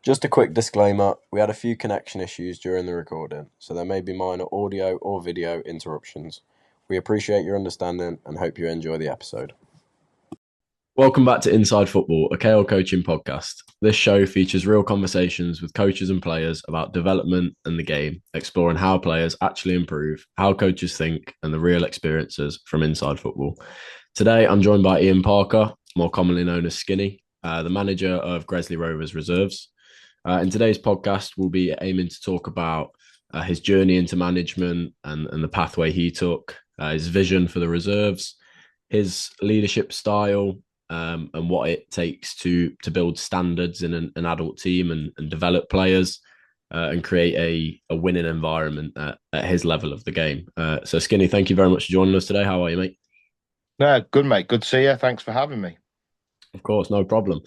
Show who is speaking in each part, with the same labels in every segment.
Speaker 1: Just a quick disclaimer, we had a few connection issues during the recording, so there may be minor audio or video interruptions. We appreciate your understanding and hope you enjoy the episode. Welcome back to Inside Football, a KLCoaching podcast. This show features real conversations with coaches and players about development and the game, exploring how players actually improve, how coaches think, and the real experiences from inside football. Today, I'm joined by Ian Parker, more commonly known as Skinny, the manager of Gresley Rovers Reserves. In today's podcast, we'll be aiming to talk about his journey into management and the pathway he took, his vision for the reserves, his leadership style, and what it takes to build standards in an adult team and develop players and create a winning environment at his level of the game. So, Skinny, thank you very much for joining us today. How are you, mate?
Speaker 2: No, good, mate. Good to see you. Thanks for having me.
Speaker 1: Of course, no problem.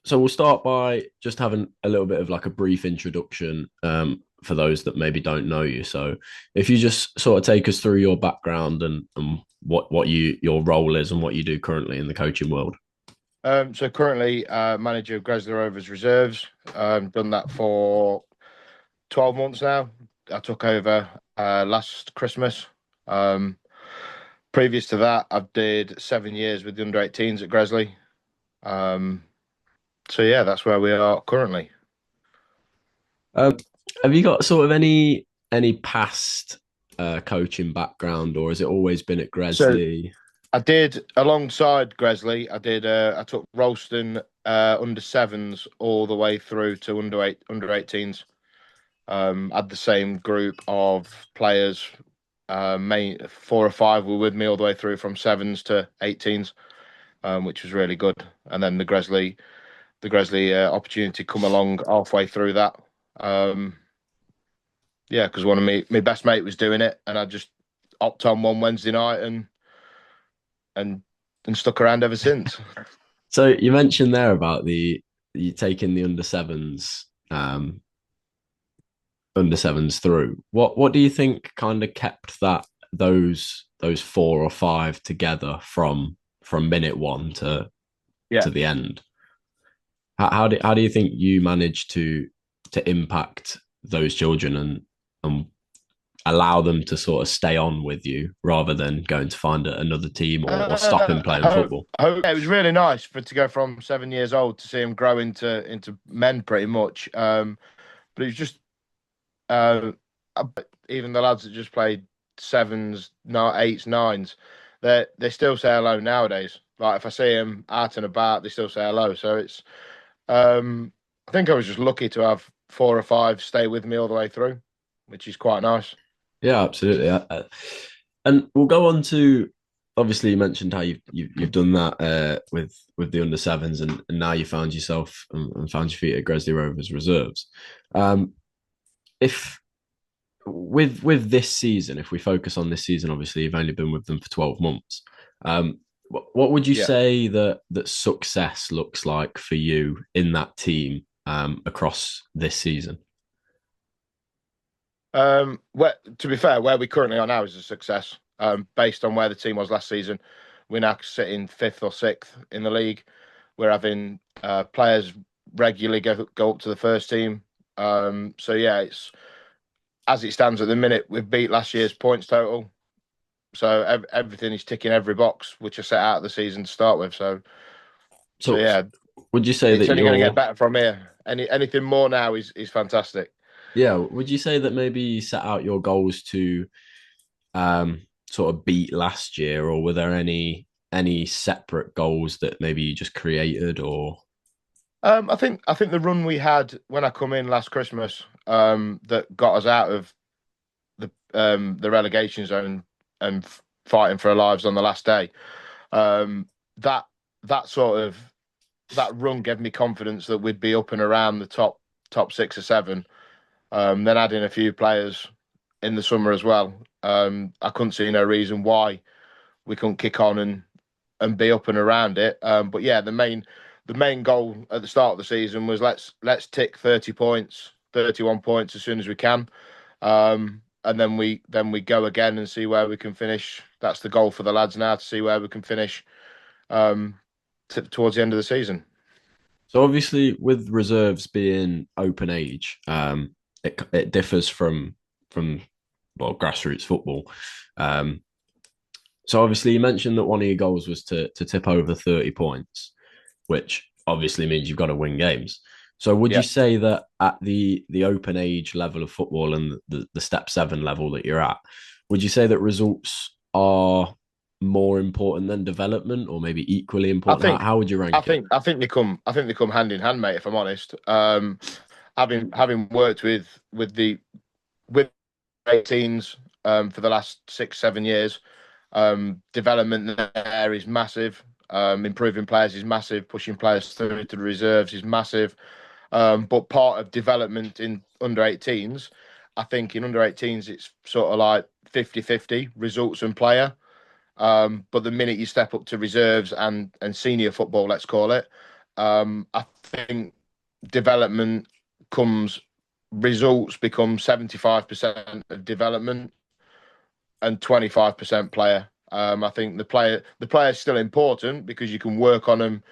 Speaker 1: So we'll start by just having a little bit of like a brief introduction for those that maybe don't know you. So if you just sort of take us through your background and what your role is and what you do currently in the coaching world.
Speaker 2: So currently manager of Gresley Rovers Reserves. Done that for 12 months now. I took over last Christmas. Previous to that, I did 7 years with the under-18s at Gresley. So yeah, that's where we are currently.
Speaker 1: Have you got sort of any past coaching background, or has it always been at
Speaker 2: So
Speaker 1: Gresley?
Speaker 2: I did alongside Gresley. I took Ralston under sevens all the way through to under 18s. Had the same group of players. Main 4 or 5 were with me all the way through from sevens to 18s, which was really good. And then the Gresley opportunity come along halfway through that. Yeah, because one of my best mate was doing it, and I just hopped on one Wednesday night and stuck around ever since.
Speaker 1: So you mentioned there about you taking the under sevens through. What do you think kind of kept those 4 or 5 together from minute one
Speaker 2: Yeah.
Speaker 1: to the end? How do you think you managed to impact those children and allow them to sort of stay on with you rather than going to find another team or stopping playing football?
Speaker 2: Yeah, it was really nice to go from 7 years old to see him grow into men pretty much. But it was just uh, even the lads that just played sevens, no, eights, nines, they still say hello nowadays. Like if I see them out and about, they still say hello. So I think I was just lucky to have 4 or 5 stay with me all the way through, which is quite nice.
Speaker 1: Yeah, absolutely. And we'll go on to, obviously you mentioned how you've done that with the under sevens and now you found yourself and found your feet at Gresley Rovers Reserves. If with this season, if we focus on this season, obviously you've only been with them for 12 months. What would you
Speaker 2: Yeah.
Speaker 1: say that success looks like for you in that team across this season?
Speaker 2: To be fair, where we currently are now is a success. Based on where the team was last season, we're now sitting fifth or sixth in the league. We're having players regularly go up to the first team. So yeah, it's as it stands at the minute, we've beat last year's points total. So everything is ticking every box which I set out the season to start with. So
Speaker 1: So
Speaker 2: yeah,
Speaker 1: would you say
Speaker 2: it's
Speaker 1: that
Speaker 2: only going to get
Speaker 1: you're
Speaker 2: better from here. Anything more now is fantastic.
Speaker 1: yeah, would you say that maybe you set out your goals to sort of beat last year, or were there any separate goals that maybe you just created or
Speaker 2: I think the run we had when I come in last Christmas, that got us out of the relegation zone and fighting for our lives on the last day. Um, that that sort of that run gave me confidence that we'd be up and around the top 6 or 7. Then adding a few players in the summer as well. I couldn't see no reason why we couldn't kick on and be up and around it. But yeah, the main goal at the start of the season was let's tick 30 points, 31 points as soon as we can. And then we go again and see where we can finish. That's the goal for the lads now, to see where we can finish towards the end of the season.
Speaker 1: So obviously, with reserves being open age, it differs from well grassroots football. Um, so obviously, you mentioned that one of your goals was to tip over 30 points, which obviously means you've got to win games. So would you
Speaker 2: Yeah,
Speaker 1: say that at the open age level of football and the step seven level that you're at, would you say that results are more important than development, or maybe equally
Speaker 2: I
Speaker 1: important?
Speaker 2: think
Speaker 1: How would you rank it?
Speaker 2: I think they come hand in hand, mate. If I'm honest, having worked with 18s for the last 6 7 years, development there is massive. Improving players is massive. Pushing players through to the reserves is massive. But part of development in under 18s, I think in under 18s, it's sort of like 50-50 results and player. But the minute you step up to reserves and senior football, let's call it, I think development comes results become 75% of development and 25% player. I think the player is still important because you can work on them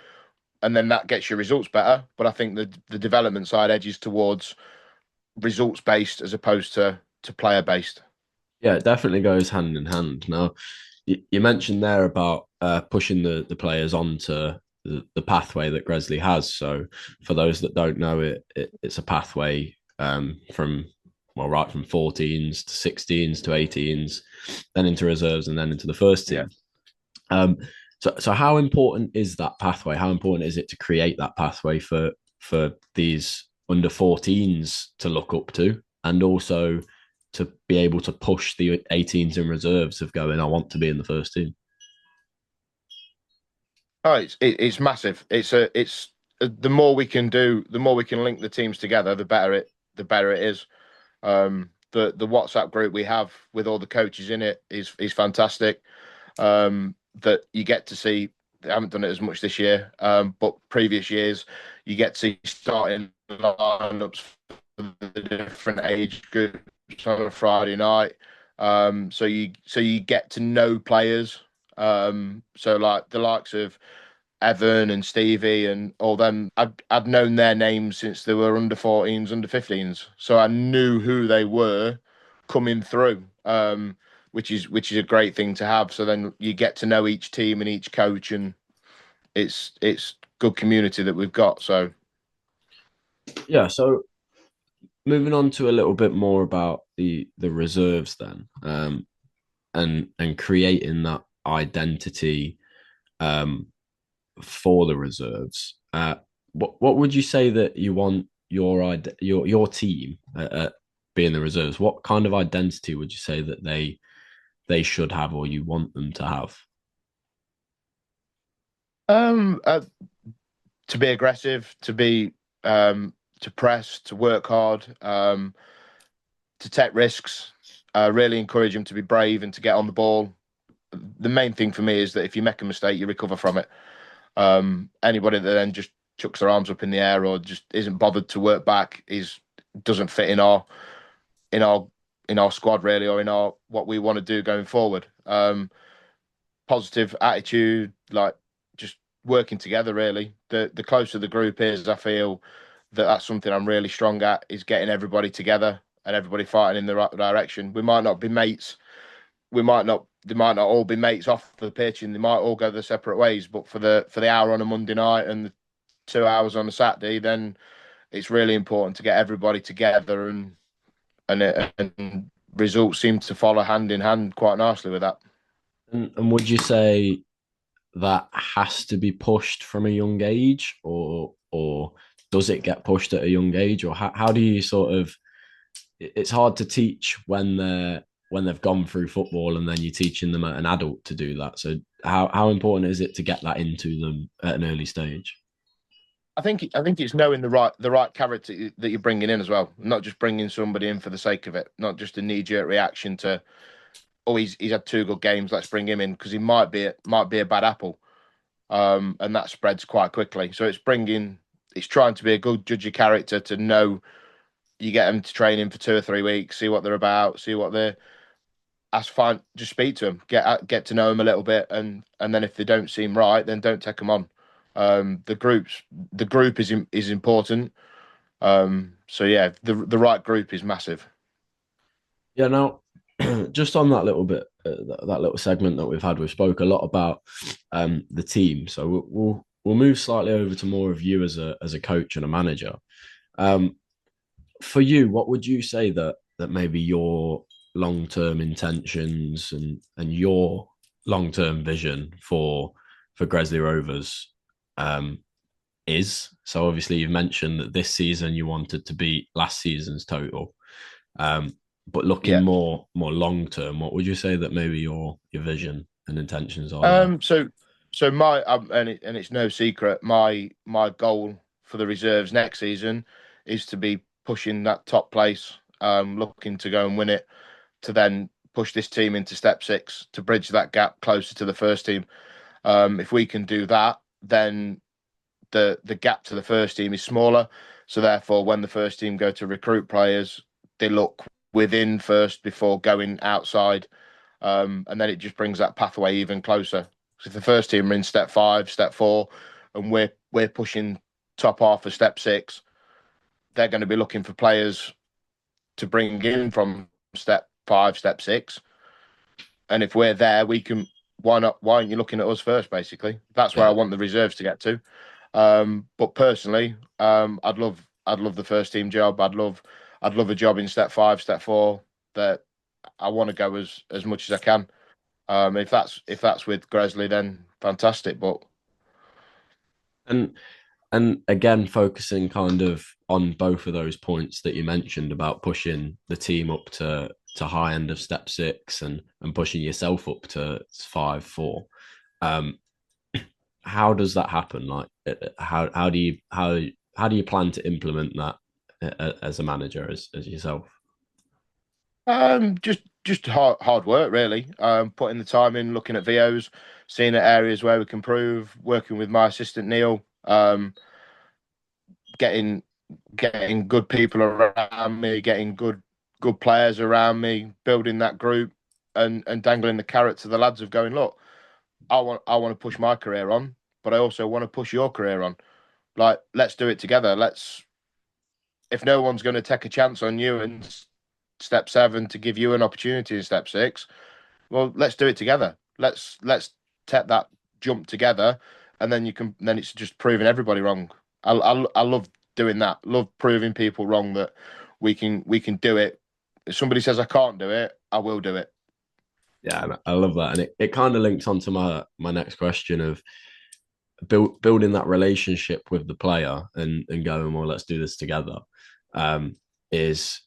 Speaker 2: and then that gets your results better. But I think the development side edges towards results based as opposed to player based.
Speaker 1: Yeah, it definitely goes hand in hand. Now, you mentioned there about pushing the players onto the pathway that Gresley has. So, for those that don't know it's a pathway from right from 14s to 16s to 18s, then into reserves, and then into the first
Speaker 2: Yeah.
Speaker 1: team. Um, so how important is that pathway? How important is it to create that pathway for these under 14s to look up to, and also to be able to push the 18s and reserves of going, I want to be in the first team?
Speaker 2: Oh, it's massive. It's the more we can do, the more we can link the teams together, the better it is. The WhatsApp group we have with all the coaches in it is fantastic. That you get to see. I haven't done it as much this year, but previous years you get to see starting lineups for the different age groups on a Friday night. So you get to know players. So like the likes of Evan and Stevie and all them, I'd known their names since they were under 14s, under 15s. So I knew who they were coming through, which is a great thing to have. So then you get to know each team and each coach, and it's good community that we've got. So
Speaker 1: Yeah. So moving on to a little bit more about the reserves then, and creating that identity um, for the reserves. What would you say that you want your team being the reserves? What kind of identity would you say that they should have, or you want them to have?
Speaker 2: um, uh, to be aggressive, to press, to work hard, to take risks. Really encourage them to be brave and to get on the ball. The main thing for me is that if you make a mistake, you recover from it. Anybody that then just chucks their arms up in the air or just isn't bothered to work back is doesn't fit in our in our squad really, or in our what we want to do going forward. Positive attitude, like just working together. Really, the closer the group is, I feel that's something I'm really strong at is getting everybody together and everybody fighting in the right direction. We might not be mates. They might not all be mates off the pitch, and they might all go their separate ways. But for the hour on a Monday night and the 2 hours on a Saturday, then it's really important to get everybody together, and results seem to follow hand in hand quite nicely with that.
Speaker 1: And would you say that has to be pushed from a young age, or does it get pushed at a young age, or how do you sort of? It's hard to teach when they've gone through football, and then you're teaching them at an adult to do that. So how important is it to get that into them at an early stage?
Speaker 2: I think it's knowing the right character that you're bringing in as well, not just bringing somebody in for the sake of it, not just a knee jerk reaction to, oh, he's had two good games, let's bring him in because he might be a bad apple, and that spreads quite quickly. So it's trying to be a good judge of character, to know you get them to train in for 2 or 3 weeks, see what they're about, see what they're. That's fine. Just speak to them, get to know them a little bit, and then if they don't seem right, then don't take them on. The group is important. So yeah, the right group is massive.
Speaker 1: Yeah, now just on that little bit, that little segment that we've had, we spoke a lot about the team. So we'll move slightly over to more of you as a coach and a manager. Um, for you, what would you say that maybe your long term intentions and your long term vision for Gresley Rovers um, is? So obviously you've mentioned that this season you wanted to beat last season's total. But looking
Speaker 2: Yeah.
Speaker 1: more long term, what would you say that maybe your vision and intentions are there?
Speaker 2: Um. So so my and it's no secret. My goal for the reserves next season is to be pushing that top place. Looking to go and win it, to then push this team into step six to bridge that gap closer to the first team. If we can do that, then the gap to the first team is smaller. So therefore, when the first team go to recruit players, they look within first before going outside, and then it just brings that pathway even closer. So if the first team are in step five, step four, and we're pushing top half of step six, they're going to be looking for players to bring in from step five, step six. And if we're there, we can. Why not? Why aren't you looking at us first? Basically, that's where I
Speaker 1: Yeah,
Speaker 2: want the reserves to get to. But personally, I'd love the first team job. I'd love a job in step five, step four. That I want to go as much as I can. If that's with Gresley, then fantastic. But
Speaker 1: and and again, focusing kind of on both of those points that you mentioned about pushing the team up to high end of step six and pushing yourself up to 5-4. Um, how does that happen? Like, how do you plan to implement that as a manager as yourself?
Speaker 2: just hard work really. Putting the time in, looking at VOs, seeing at areas where we can improve, working with my assistant Neil. Getting getting good people around me, getting good players around me, building that group, and dangling the carrot to the lads of going, look, I want to push my career on, but I also want to push your career on. Like, let's do it together. Let's if no one's going to take a chance on you in step seven to give you an opportunity in step six, well, let's do it together. Let's take that jump together, and then you can. Then it's just proving everybody wrong. I love doing that. Love proving people wrong that we can do it. If somebody says I can't do it, I will do it.
Speaker 1: Yeah, I love that, and it kind of links onto my next question of building that relationship with the player and going, well, let's do this together. Um, is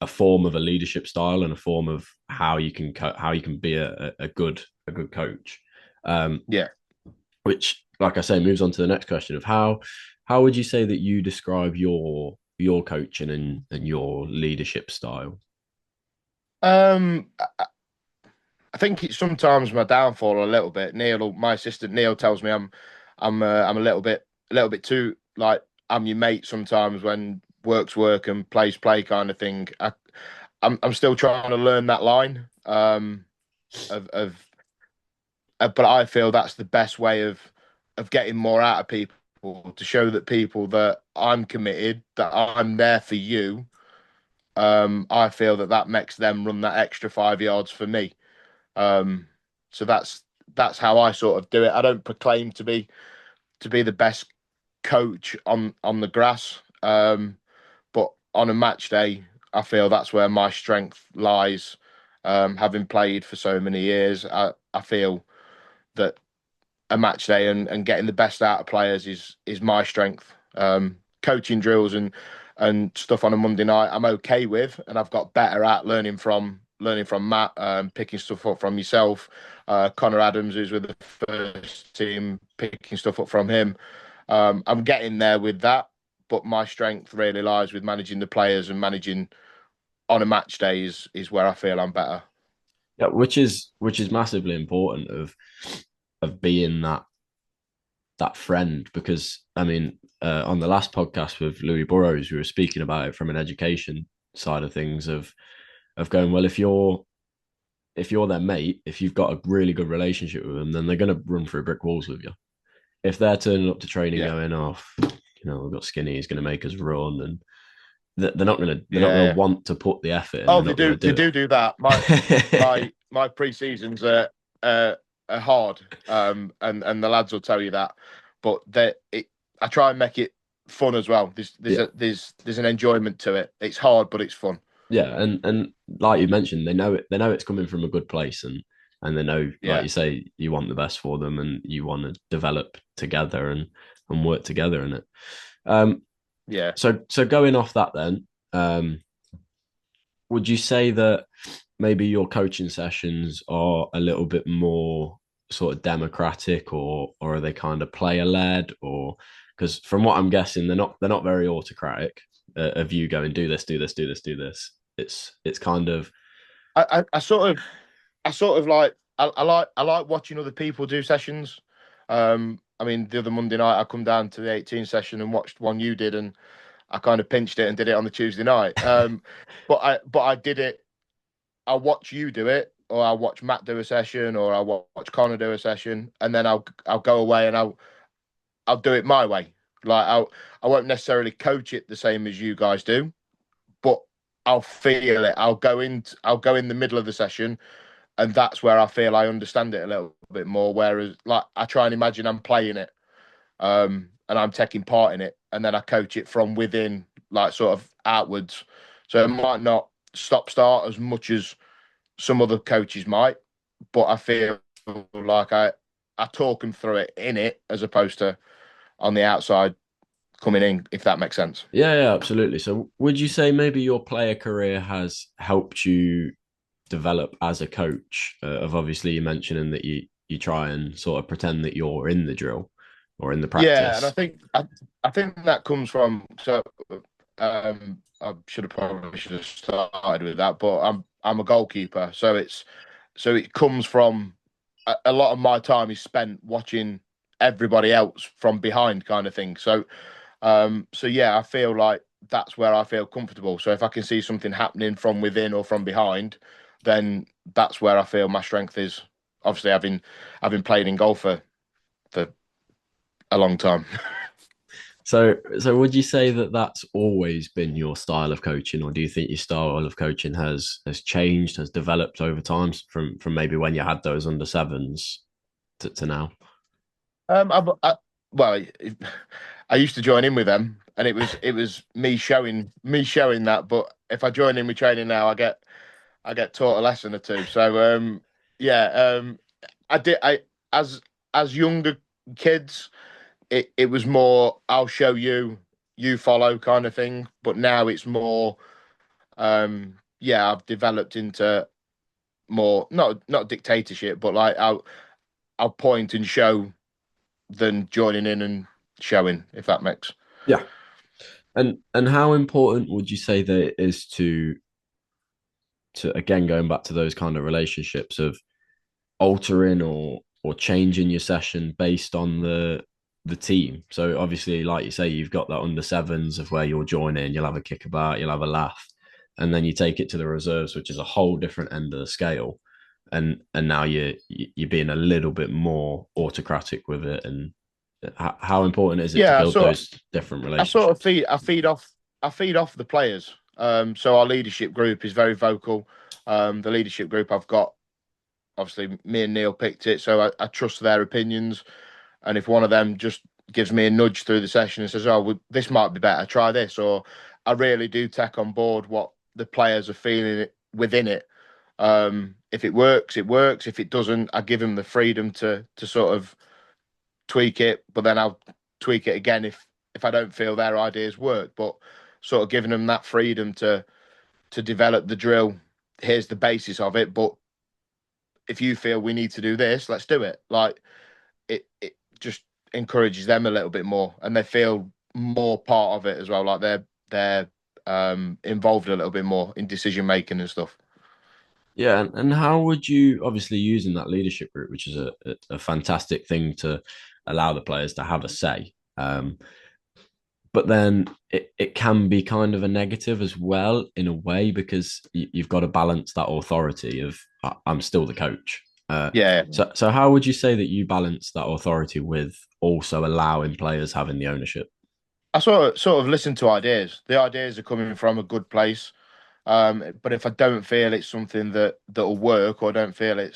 Speaker 1: a form of a leadership style and a form of how you can be a good coach. Um,
Speaker 2: Yeah.
Speaker 1: which, like I say, moves on to the next question of how would you say that you describe your coaching and your leadership style?
Speaker 2: Um, I think it's sometimes my downfall a little bit. Neil, my assistant Neil, tells me I'm a little bit too like I'm your mate sometimes when work's work and plays play kind of thing. I'm still trying to learn that line of but I feel that's the best way of getting more out of people, to show that people that I'm committed, that I'm there for you. I feel that that makes them run that extra 5 yards for me. Um, so that's how I sort of do it. I don't proclaim to be the best coach on the grass, but on a match day, I feel that's where my strength lies. Having played for so many years, I feel that a match day and getting the best out of players is my strength. Coaching drills and stuff on a Monday night, I'm okay with, and I've got better at learning from Matt, picking stuff up from yourself, Connor Adams, who's with the first team, picking stuff up from him. I'm getting there with that, but my strength really lies with managing the players and managing on a match day is where I feel I'm better.
Speaker 1: Yeah, which is massively important of being that friend because I mean on the last podcast with Louis Burrows we were speaking about it from an education side of things of going, well, if you're their mate, if you've got a really good relationship with them, then they're going to run through brick walls with you. if they're turning up to training
Speaker 2: Yeah,
Speaker 1: going off, we've got Skinny, he's going to make us run, and they're not going to
Speaker 2: yeah.
Speaker 1: want to put the effort in.
Speaker 2: Oh,
Speaker 1: They're not going to
Speaker 2: they
Speaker 1: do
Speaker 2: do that.
Speaker 1: it.
Speaker 2: My pre-seasons uh, are hard, and the lads will tell you that. But I try and make it fun as well.
Speaker 1: Yeah,
Speaker 2: There's an enjoyment to it. It's hard, but it's fun.
Speaker 1: yeah, and like you mentioned, they know it. They know it's coming from a good place, and they know, like
Speaker 2: Yeah,
Speaker 1: you say, you want the best for them, and you want to develop together and work together in it. Um,
Speaker 2: yeah.
Speaker 1: so going off that, then, would you say that maybe your coaching sessions are a little bit more sort of democratic, or are they kind of player led, or because from what I'm guessing, they're not very autocratic of you going do this, do this, do this, do this. It's kind of
Speaker 2: I sort of like I like watching other people do sessions. I mean, the other Monday night I come down to the 18 session and watched one you did, and I kind of pinched it and did it on the Tuesday night. But I did it. I watch you do it, or I watch Matt do a session, or I watch Connor do a session, and then I'll go away and I'll do it my way. Like I won't necessarily coach it the same as you guys do, but I'll feel it. I'll go in the middle of the session, and that's where I feel I understand it a little bit more. Whereas, like, I try and imagine I'm playing it, and I'm taking part in it, and then I coach it from within, like, sort of outwards. So it might not stop start as much as some other coaches might, but I feel like I talk them through it in it as opposed to on the outside coming in, if that makes sense.
Speaker 1: yeah, absolutely. So would you say maybe your player career has helped you develop as a coach? Of obviously you mentioning that you try and sort of pretend that you're in the drill or in the
Speaker 2: Yeah, and
Speaker 1: practice.
Speaker 2: I think that comes from I should have started with that, but I'm a goalkeeper, so it comes from a lot of my time is spent watching everybody else from behind, kind of thing. So yeah, I feel like that's where I feel comfortable. So if I can see something happening from within or from behind, then that's where I feel my strength is. Obviously, having played in golf for a long time.
Speaker 1: So would you say that that's always been your style of coaching, or do you think your style of coaching has changed, has developed over time from maybe when you had those under sevens to now?
Speaker 2: Well, I used to join in with them, and it was me showing that. But if I join in with training now, I get taught a lesson or two. So yeah, I did I as younger kids, it was more I'll show you, you follow kind of thing. But now it's more yeah, I've developed into more not dictatorship, but like I'll point and show than joining in and showing, if that makes.
Speaker 1: Yeah. And how important would you say that it is to again going back to those kind of relationships of altering or changing your session based on the team? So obviously, like you say, you've got that under sevens of where you'll join in, you'll have a kickabout, you'll have a laugh, and then you take it to the reserves, which is a whole different end of the scale. And now you're being a little bit more autocratic with it. And how important is it to
Speaker 2: Yeah,
Speaker 1: build those different
Speaker 2: I sort of
Speaker 1: relationships?
Speaker 2: I feed off the players. So our leadership group is very vocal. The leadership group I've got, obviously me and Neil picked it, so I trust their opinions. And if one of them just gives me a nudge through the session and says, "Oh, well, this might be better, try this," or I really do take on board what the players are feeling within it. If it works, it works. If it doesn't, I give them the freedom to sort of tweak it, but then I'll tweak it again if I don't feel their ideas work. But sort of giving them that freedom to develop the drill. Here's the basis of it, but if you feel we need to do this, let's do it. Like it just encourages them a little bit more, and they feel more part of it as well. Like they're involved a little bit more in decision making and stuff.
Speaker 1: Yeah, and how would you obviously using that leadership group, which is a fantastic thing to allow the players to have a say. But then it can be kind of a negative as well in a way because you've got to balance that authority of I'm still the coach.
Speaker 2: Yeah,
Speaker 1: So how would you say that you balance that authority with also allowing players having the ownership?
Speaker 2: I sort of listen to ideas. The ideas are coming from a good place. But if I don't feel it's something that'll work, or don't feel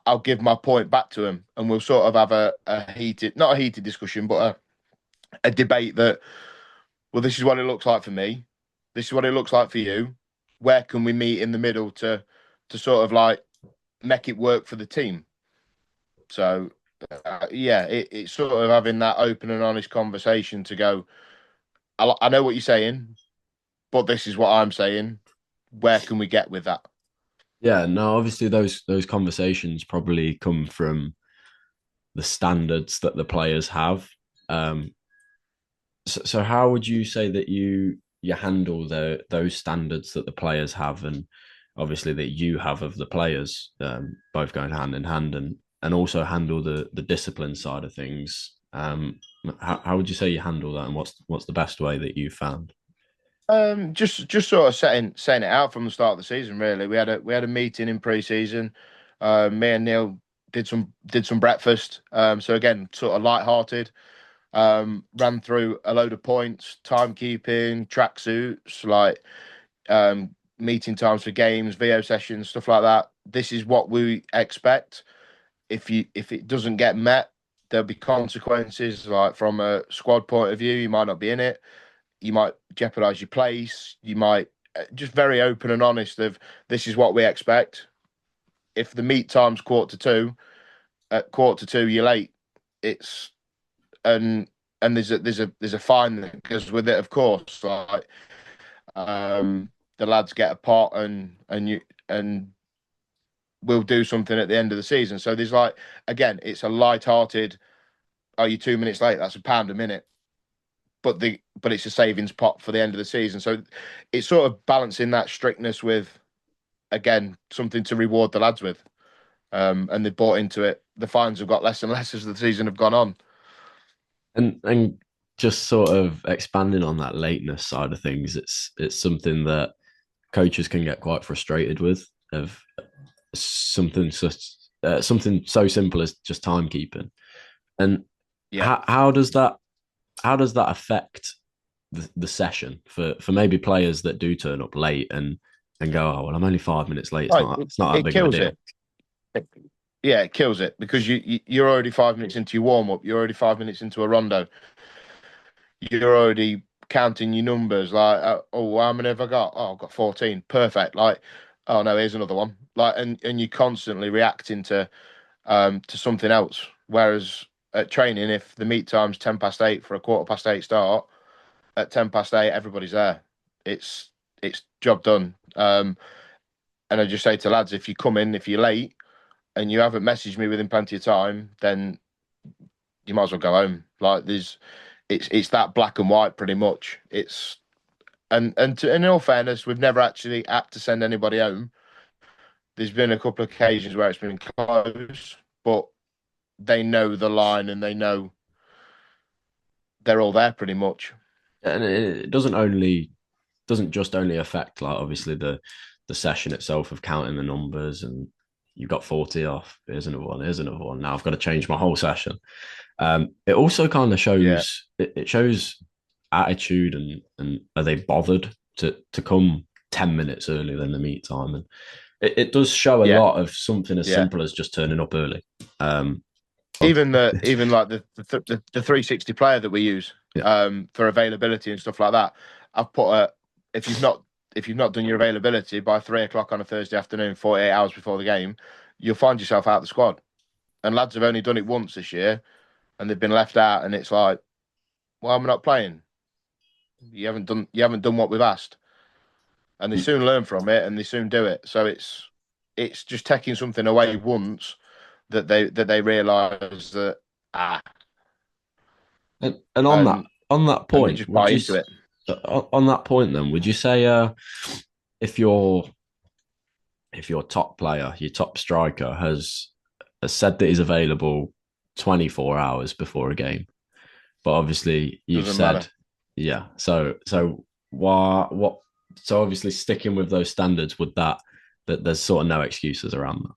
Speaker 2: I'll give my point back to him, and we'll sort of have a heated, not a heated discussion, but a debate that, well, this is what it looks like for me. This is what it looks like for you. Where can we meet in the middle to sort of like make it work for the team? So yeah, it's sort of having that open and honest conversation to go. I know what you're saying, but this is what I'm saying. Where can we get with that?
Speaker 1: Yeah, no, obviously those conversations probably come from the standards that the players have. Um, so how would you say that you handle those standards that the players have, and obviously that you have of the players, both going hand in hand, and also handle the discipline side of things? How would you say you handle that, and what's the best way that you found?
Speaker 2: Just sort of setting it out from the start of the season. Really, we had a meeting in pre-season. Me and Neil did some breakfast. So again, sort of light-hearted. Ran through a load of points, timekeeping, tracksuits, like meeting times for games, VO sessions, stuff like that. This is what we expect. If it doesn't get met, there'll be consequences. Like from a squad point of view, you might not be in it. You might jeopardize your place. You might just very open and honest of this is what we expect. If the meet time's quarter to 2, at quarter to 2 you're late. It's and there's a fine that goes with it, of course. Like the lads get a pot and we'll do something at the end of the season. So there's like again, it's a light-hearted. Are you 2 minutes late? That's £1 a minute. But it's a savings pot for the end of the season. So it's sort of balancing that strictness with again something to reward the lads with. And they bought into it. The fines have got less and less as the season have gone on.
Speaker 1: And just sort of expanding on that lateness side of things, it's something that coaches can get quite frustrated with. Of something so simple as just timekeeping, and
Speaker 2: Yeah.
Speaker 1: how does that affect the session for maybe players that do turn up late and go, oh well, I'm only 5 minutes late. It's
Speaker 2: Right.
Speaker 1: not
Speaker 2: It,
Speaker 1: it's not that
Speaker 2: it
Speaker 1: big of a
Speaker 2: kills
Speaker 1: deal.
Speaker 2: it. Yeah, it kills it because you're already 5 minutes into your warm up. You're already 5 minutes into a rondo. You're already counting your numbers. Like, oh, how many have I got? Oh, I've got 14. Perfect. Like, oh no, here's another one. Like, and you're constantly reacting to something else. Whereas at training, if the meet time's 10 past 8 for a quarter-past 8 start, at 10 past 8 everybody's there. It's job done. And I just say to lads, if you come in, if you're late and you haven't messaged me within plenty of time, then you might as well go home. Like it's that black and white pretty much. It's in all fairness, we've never actually had to send anybody home. There's been a couple of occasions where it's been close, but they know the line and they know they're all there pretty much.
Speaker 1: And it doesn't just only affect, like, obviously the session itself of counting the numbers, and you've got 40 off. Here's another one. Here's another one. Now I've got to change my whole session. It also kind of
Speaker 2: Yeah,
Speaker 1: it shows attitude, and are they bothered to come 10 minutes earlier than the meet time, and it does show a
Speaker 2: yeah,
Speaker 1: lot of something as
Speaker 2: yeah.
Speaker 1: simple as just turning up early. Um,
Speaker 2: Even like the 360 player that we use
Speaker 1: yeah,
Speaker 2: for availability and stuff like that. I've put a if you've not if you've not done your availability by 3 o'clock on a Thursday afternoon, 48 hours before the game, you'll find yourself out of the squad. And lads have only done it once this year, and they've been left out. And it's like, well, I'm not playing. You haven't done what we've asked, and they soon learn from it and they soon do it. So it's just taking something away once that they realise that
Speaker 1: and on that
Speaker 2: and
Speaker 1: on that
Speaker 2: and they
Speaker 1: point,
Speaker 2: just buy into it.
Speaker 1: on that point, then, would you say if your top player, your top striker, has said that he's available 24 hours before a game, but obviously you've
Speaker 2: Doesn't matter.
Speaker 1: said, yeah. So why what? So obviously sticking with those standards, would that there's sort of no excuses around that.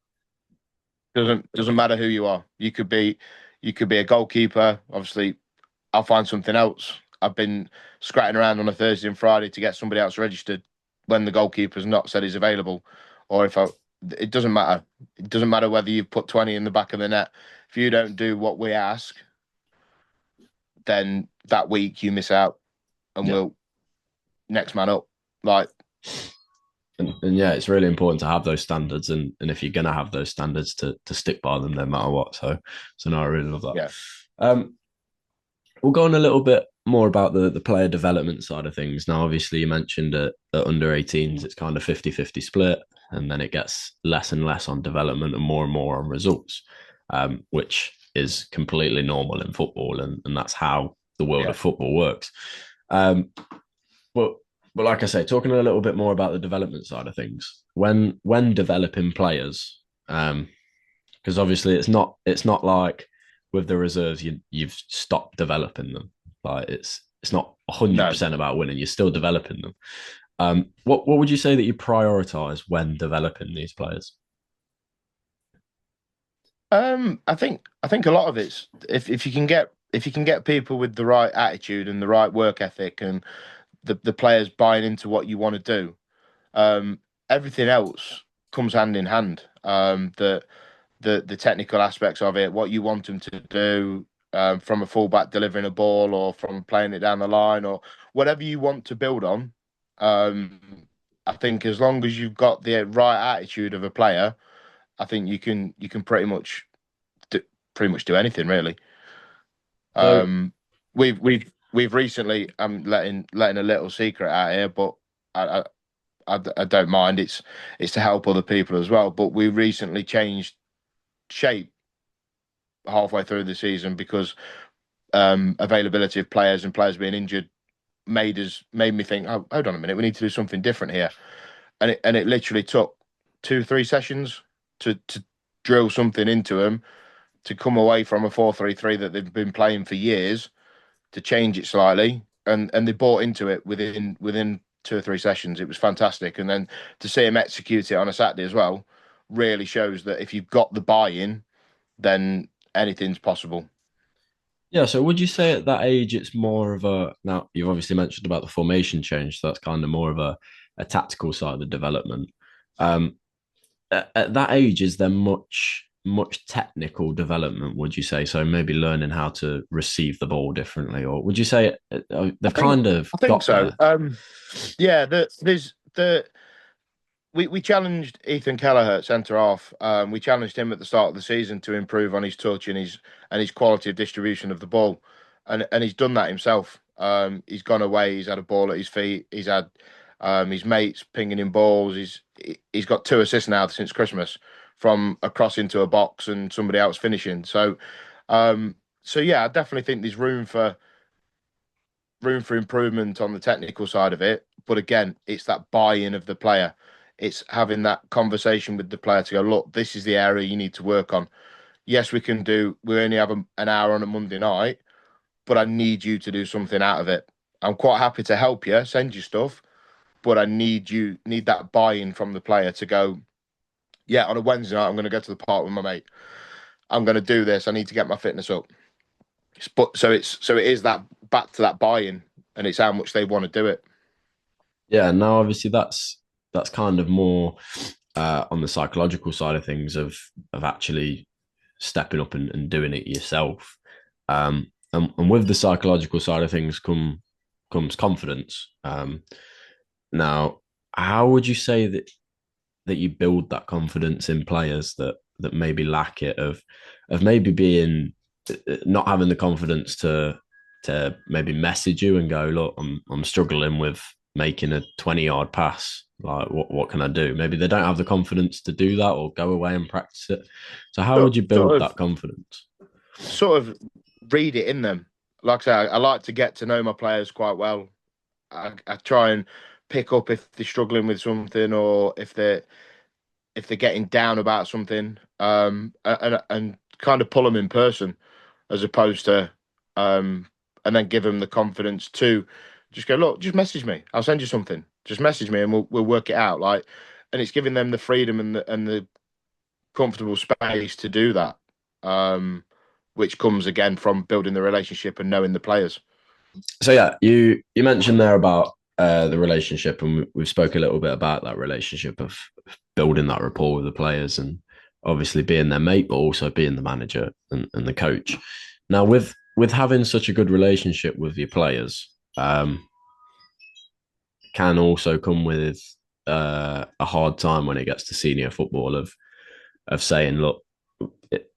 Speaker 2: Doesn't matter who you are. You could be a goalkeeper. Obviously, I'll find something else. I've been scratching around on a Thursday and Friday to get somebody else registered when the goalkeeper's not said he's available, or if I. It doesn't matter. It doesn't matter whether you've put 20 in the back of the net. If you don't do what we ask, then that week you miss out, and
Speaker 1: Yeah.
Speaker 2: we'll next man up. Like,
Speaker 1: And yeah, it's really important to have those standards, and if you're gonna have those standards, to stick by them no matter what. So no, I really love that.
Speaker 2: yeah,
Speaker 1: Um, we'll go on a little bit more about the player development side of things. Now, obviously, you mentioned at under 18s, it's kind of 50-50 split, and then it gets less and less on development and more on results, which is completely normal in football, and that's how the world
Speaker 2: yeah.
Speaker 1: of football works. Um, but but like I say, talking a little bit more about the development side of things, when developing players, because obviously it's not like with the reserves you've stopped developing them. Like it's not
Speaker 2: No.
Speaker 1: 100% about winning. You're still developing them. What would you say that you prioritize when developing these players?
Speaker 2: I think a lot of it's if you can get people with the right attitude and the right work ethic and the players buying into what you want to do, um, everything else comes hand in hand. The technical aspects of it, what you want them to do, from a fullback delivering a ball or from playing it down the line or whatever you want to build on. Um, I think as long as you've got the right attitude of a player, I think you can do, pretty much do anything really.
Speaker 1: So
Speaker 2: We've recently, I'm letting a little secret out here, but I, I don't mind. It's to help other people as well. But we recently changed shape halfway through the season because availability of players and players being injured made me think, oh, hold on a minute, we need to do something different here. And it literally took 2 3 sessions to drill something into them to come away from a 4-3-3 that they've been playing for years to change it slightly, and they bought into it within 2 or 3 sessions. It was fantastic, and then to see him execute it on a Saturday as well really shows that if you've got the buy-in, then anything's possible.
Speaker 1: yeah, so would you say at that age it's more of a now you've obviously mentioned about the formation change, so that's kind of more of a tactical side of the development. Um, at that age, is there much technical development? Would you say so? Maybe learning how to receive the ball differently, or would you say
Speaker 2: I
Speaker 1: they've
Speaker 2: think
Speaker 1: kind of
Speaker 2: I think
Speaker 1: got
Speaker 2: so.
Speaker 1: there?
Speaker 2: Yeah, there's the we challenged Ethan Kelleher at centre half. We challenged him at the start of the season to improve on his touch and his quality of distribution of the ball, and he's done that himself. He's gone away. He's had a ball at his feet. He's had his mates pinging him balls. He's got 2 assists now since Christmas from a cross into a box and somebody else finishing. So yeah, I definitely think there's room for improvement on the technical side of it. But again, it's that buy-in of the player. It's having that conversation with the player to go, look, this is the area you need to work on. Yes, we only have an hour on a Monday night, but I need you to do something out of it. I'm quite happy to help you, send you stuff, but need that buy-in from the player to go, yeah, on a Wednesday night, I'm going to go to the park with my mate. I'm going to do this. I need to get my fitness up. But so it is that back to that buy-in, and it's how much they want to do it.
Speaker 1: Yeah, now obviously that's kind of more on the psychological side of things of actually stepping up and doing it yourself. And with the psychological side of things comes confidence. Now, how would you say that you build that confidence in players that maybe lack it of maybe being not having the confidence to maybe message you and go, look, I'm struggling with making a 20-yard pass. Like what can I do? Maybe they don't have the confidence to do that or go away and practice it. So how would you
Speaker 2: Sort
Speaker 1: build
Speaker 2: of
Speaker 1: that confidence?
Speaker 2: sort of read it in them. Like I say, I like to get to know my players quite well. I try and pick up if they're struggling with something or if they're getting down about something, and kind of pull them in person as opposed to and then give them the confidence to just go, look, just message me. I'll send you something. Just message me and we'll work it out. Like, and it's giving them the freedom and the comfortable space to do that, which comes again from building the relationship and knowing the players.
Speaker 1: So yeah, you mentioned there about the relationship, and we've spoke a little bit about that relationship of building that rapport with the players, and obviously being their mate, but also being the manager and the coach. Now, with having such a good relationship with your players, can also come with a hard time when it gets to senior football of saying, look,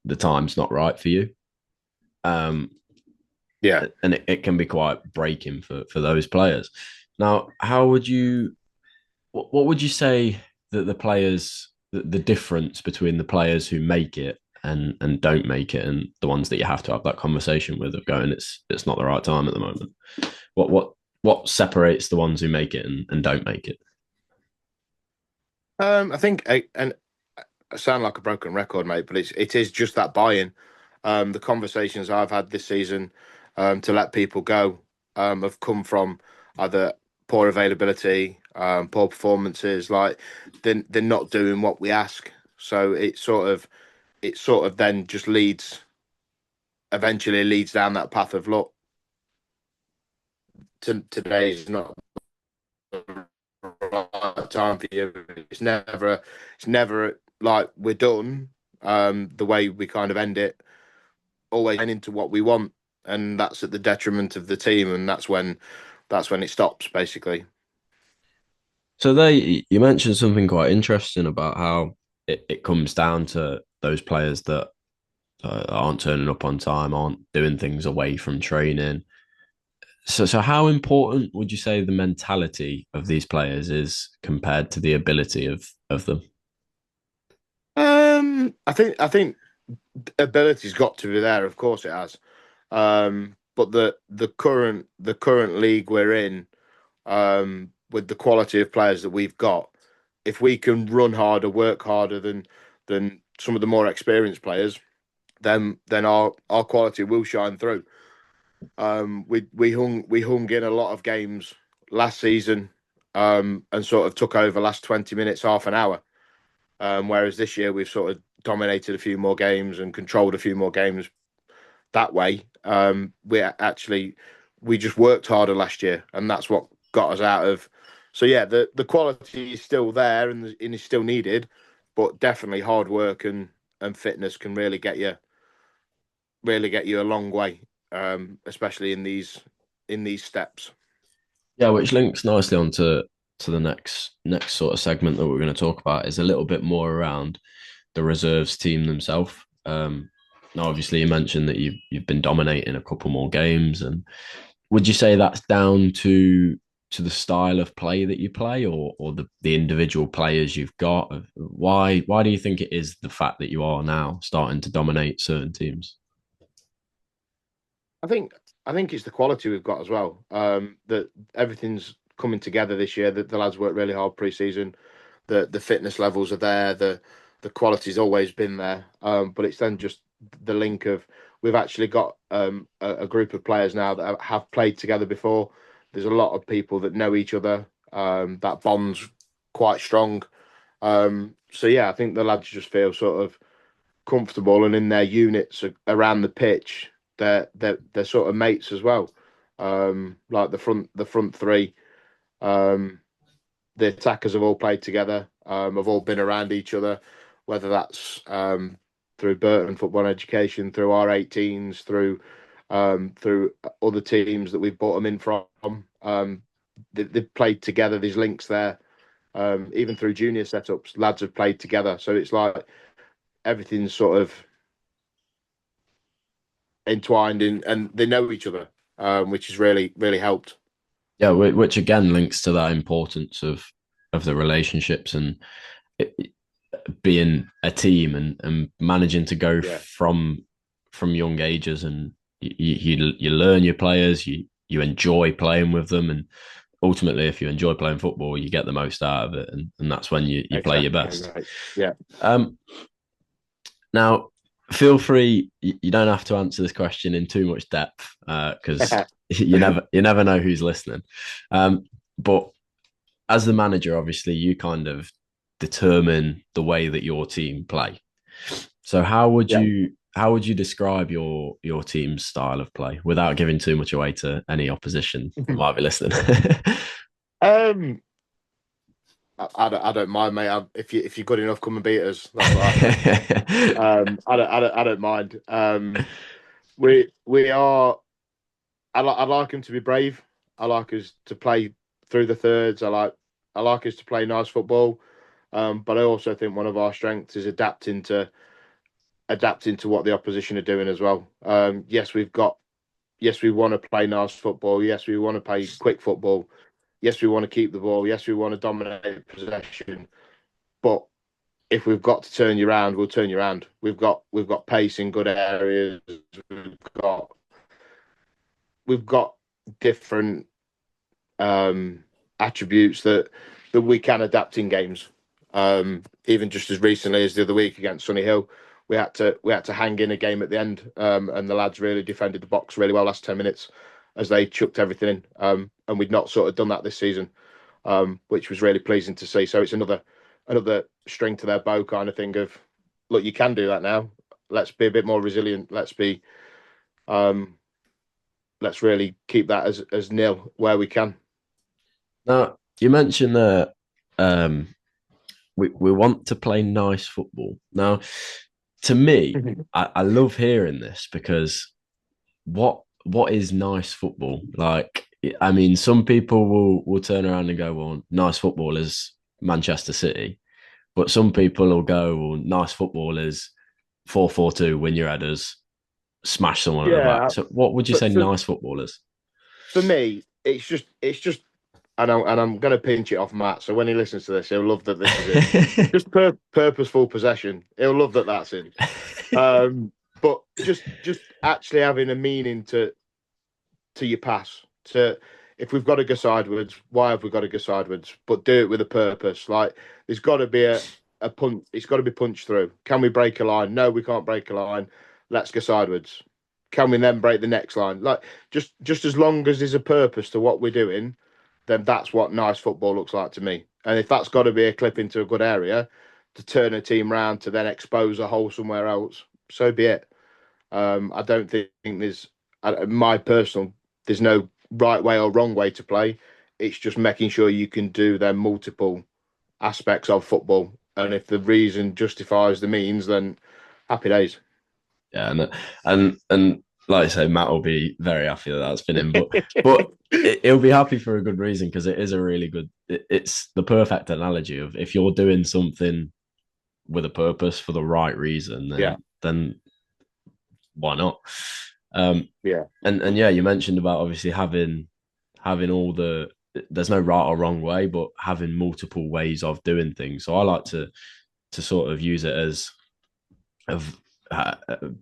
Speaker 1: the time's not right for you. Um,
Speaker 2: Yeah.
Speaker 1: and it can be quite breaking for those players. Now, how would you, what would you say that the players, the difference between the players who make it and don't make it, and the ones that you have to have that conversation with of going, it's not the right time at the moment. What separates the ones who make it and don't make it?
Speaker 2: I think, and I sound like a broken record, mate, but it is just that buy-in. The conversations I've had this season to let people go have come from either poor availability, poor performances, like they're not doing what we ask. So it sort of then just eventually leads down that path of look. Today's not the right time for you. It's never like we're done. The way we kind of end it, always into what we want, and that's at the detriment of the team, and that's when it stops, basically.
Speaker 1: So you mentioned something quite interesting about how it comes down to those players that aren't turning up on time, aren't doing things away from training. So how important would you say the mentality of these players is compared to the ability of them?
Speaker 2: I think ability's got to be there. Of course, it has. But the current league we're in, with the quality of players that we've got, if we can run harder, work harder than some of the more experienced players, then our quality will shine through. We hung in a lot of games last season, and sort of took over last 20 minutes, half an hour. Whereas this year we've sort of dominated a few more games and controlled a few more games that way. We just worked harder last year, and that's what got us out of. So yeah, the quality is still there and is still needed, but definitely hard work and fitness can really get you a long way, especially in these steps.
Speaker 1: Yeah, which links nicely onto the next sort of segment that we're going to talk about is a little bit more around the reserves team themselves. Now, obviously, you mentioned that you've been dominating a couple more games, and would you say that's down to the style of play that you play, or the individual players you've got? Why do you think it is the fact that you are now starting to dominate certain teams?
Speaker 2: I think I think it's the quality we've got as well. That everything's coming together this year. That the lads worked really hard pre-season. The fitness levels are there. The quality's always been there. But it's then just the link of we've actually got a group of players now that have played together before. There's a lot of people that know each other. That bond's quite strong. So yeah, I think the lads just feel sort of comfortable and in their units around the pitch. They're sort of mates as well. Like the front three, um, the attackers have all played together. Have all been around each other, whether that's through Burton Football Education, through R18s, through other teams that we've brought them in from. They've played together. There's links there. Even through junior setups, lads have played together. So it's like everything's sort of entwined in, and they know each other, which has really helped.
Speaker 1: Yeah, which again links to that importance of the relationships and it, being a team and managing to go
Speaker 2: Yeah,
Speaker 1: from young ages, and you learn your players, you enjoy playing with them, and ultimately if you enjoy playing football you get the most out of it, and that's when you play your
Speaker 2: exactly
Speaker 1: best.
Speaker 2: right. Yeah.
Speaker 1: um Now, feel free, you don't have to answer this question in too much depth because you never know who's listening. But as the manager, obviously, you kind of determine the way that your team play. So
Speaker 2: Yeah.
Speaker 1: how would you describe your team's style of play without giving too much away to any opposition that might be listening?
Speaker 2: Um, I don't mind, mate. If you're good enough, come and beat us. That's what I say. I don't mind. We are. I like him to be brave. I like us to play through the thirds. I like us to play nice football. But I also think one of our strengths is adapting to what the opposition are doing as well. Yes, we want to play nice football. Yes, we want to play quick football. Yes, we want to keep the ball. Yes, we want to dominate possession. But if we've got to turn you around, we'll turn you around. We've got pace in good areas. Got we've got different attributes that we can adapt in games. Even just as recently as the other week against Sunny Hill, we had to hang in a game at the end, and the lads really defended the box really well last 10 minutes as they chucked everything in. And we'd not sort of done that this season, which was really pleasing to see. So it's another string to their bow kind of thing of, look, you can do that now. Let's be a bit more resilient. Um, let's really keep that as nil where we can.
Speaker 1: Now, you mentioned that um, we want to play nice football. Now, to me, I love hearing this because what is nice football? Like, I mean, some people will turn around and go, "Well, nice football is Manchester City," but some people will go, "Well, nice football is 4-4-2, win your headers, smash someone at the back."
Speaker 2: Yeah,
Speaker 1: So, what would you
Speaker 2: but
Speaker 1: say nice football is?
Speaker 2: for me, it's just, and I'm going to pinch it off Matt. So when he listens to this, he'll love that this is in. Just purposeful possession. He'll love that that's in. But just actually having a meaning to your pass. To If we've got to go sideways, why have we got to go sideways? But do it with a purpose. Like there's got to be a punch. It's got to be punched through. Can we break a line? No, we can't break a line. Let's go sideways. Can we then break the next line? Like just as long as there's a purpose to what we're doing, then that's what nice football looks like to me. And if that's got to be a clip into a good area to turn a team round to then expose a hole somewhere else, so be it. I don't think there's my personal. There's no right way or wrong way to play. It's just making sure you can do their multiple aspects of football, and if the reason justifies the means, then happy days.
Speaker 1: Yeah, and like I say, Matt will be very happy that that's been in, but he'll be happy for a good reason because it is a really good. It's the perfect analogy of if you're doing something with a purpose for the right reason,
Speaker 2: Yeah,
Speaker 1: then why not? Um,
Speaker 2: yeah,
Speaker 1: and yeah, you mentioned about obviously having all the there's no right or wrong way, but having multiple ways of doing things. So I like to sort of use it as of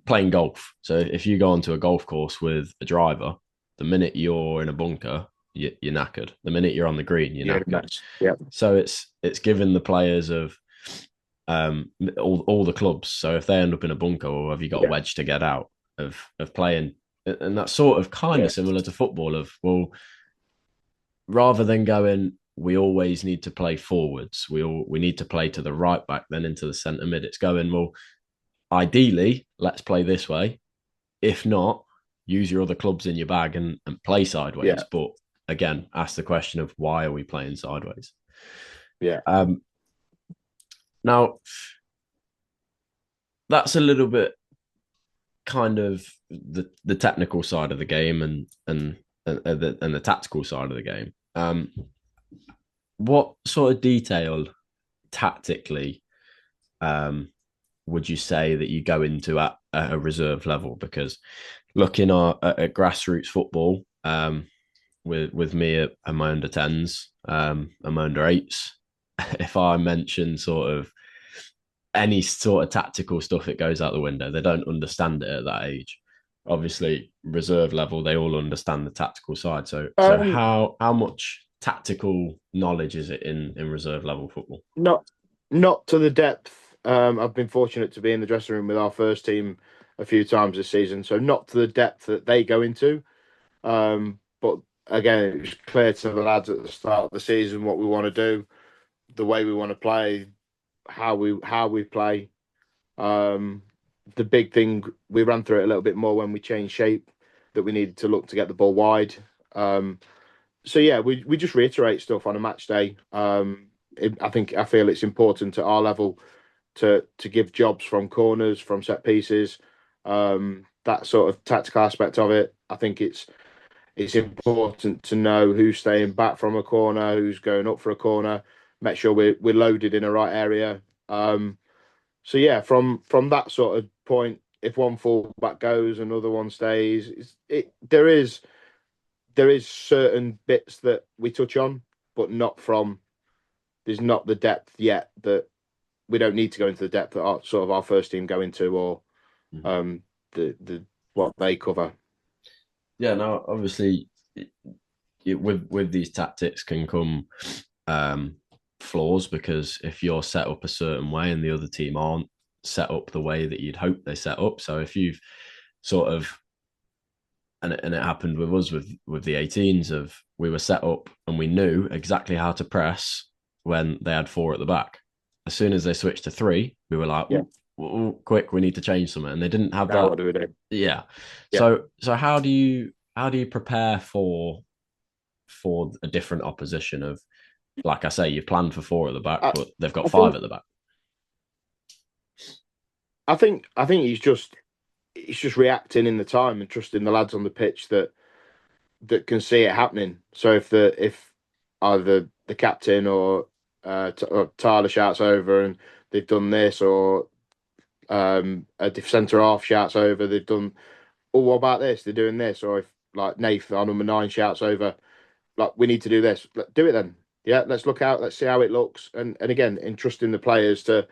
Speaker 1: playing golf. So if you go onto a golf course with a driver, the minute you're in a bunker, you're knackered. The minute you're on the green, you're
Speaker 2: yeah,
Speaker 1: knackered.
Speaker 2: nice. Yeah,
Speaker 1: So it's given the players of all the clubs. So if they end up in a bunker or have you got a
Speaker 2: yeah,
Speaker 1: wedge to get out of playing, and that's sort of kind
Speaker 2: yeah,
Speaker 1: of similar to football. Of well, rather than going, we always need to play forwards. We need to play to the right back, then into the centre mid. It's going well. Ideally, let's play this way. If not, use your other clubs in your bag and play
Speaker 2: yeah,
Speaker 1: sideways. But again, ask the question of why are we playing sideways?
Speaker 2: yeah.
Speaker 1: Um, Now, that's a little bit kind of the technical side of the game and the tactical side of the game. What sort of detail tactically um, would you say that you go into at a reserve level? Because looking at grassroots football, with me at my under tens and my under eights, if I mention sort of any sort of tactical stuff, it goes out the window. They don't understand it at that age. Obviously, reserve level, they all understand the tactical side. So
Speaker 2: Um,
Speaker 1: how much tactical knowledge is it in reserve level football?
Speaker 2: not not to the depth. I've been fortunate to be in the dressing room with our first team a few times this season, so not to the depth that they go into. But again, it was clear to the lads at the start of the season what we want to do, the way we want to play, how we play. The big thing, we ran through it a little bit more when we changed shape, that we needed to look to get the ball wide. So yeah, we just reiterate stuff on a match day. I feel it's important at our level to give jobs from corners, from set pieces, that sort of tactical aspect of it. I think it's important to know who's staying back from a corner, who's going up for a corner, make sure we're loaded in the right area. So yeah, from that sort of point, if one fullback goes, another one stays. There is certain bits that we touch on, but not from. There's not the depth yet that we don't need to go into the depth that our first team go into, or um the what they cover.
Speaker 1: Yeah, now obviously with these tactics can come um, flaws, because if you're set up a certain way and the other team aren't set up the way that you'd hope they set up, so if you've sort of and it happened with us with the 18s of we were set up and we knew exactly how to press when they had four at the back. As soon as they switched to three, we were like,
Speaker 2: Yeah.
Speaker 1: quick, we need to change something, and they didn't have
Speaker 2: Now
Speaker 1: that.
Speaker 2: what do we do?
Speaker 1: Yeah.
Speaker 2: Yeah.
Speaker 1: So how do you prepare for a different opposition of, like I say, you planned for four at the back,
Speaker 2: I,
Speaker 1: but they've got
Speaker 2: I
Speaker 1: five
Speaker 2: think
Speaker 1: at the back.
Speaker 2: I think he's just reacting in the time and trusting the lads on the pitch that can see it happening. So if either the captain or Tyler shouts over and they've done this, or a centre half shouts over, they've done. Oh, what about this? They're doing this. Or if like Nath, our number 9, shouts over, like we need to do this. Do it then. Yeah, let's look out. Let's see how it looks. And again, entrusting the players to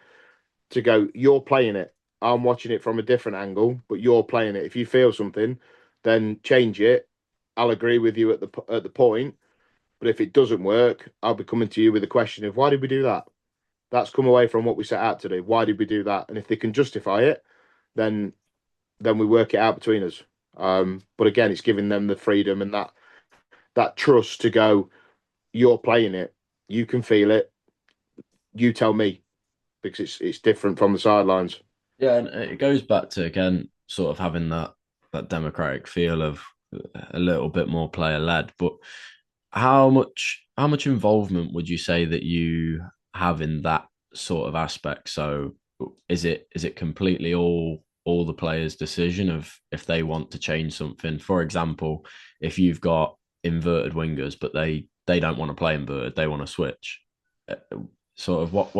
Speaker 2: go. You're playing it. I'm watching it from a different angle, but you're playing it. If you feel something, then change it. I'll agree with you at the point. But if it doesn't work, I'll be coming to you with a question of why did we do that? That's come away from what we set out to do. Why did we do that? And if they can justify it, then we work it out between us. But again, it's giving them the freedom and that trust to go. You're playing it. You can feel it. You tell me, because it's different from the sidelines.
Speaker 1: Yeah, and it goes back to again sort of having that democratic feel of a little bit more player led. But how much involvement would you say that you have in that sort of aspect? So is it completely all the players' decision of if they want to change something? For example, if you've got inverted wingers, but they don't want to play inverted, they want to switch. Uh, Sort of what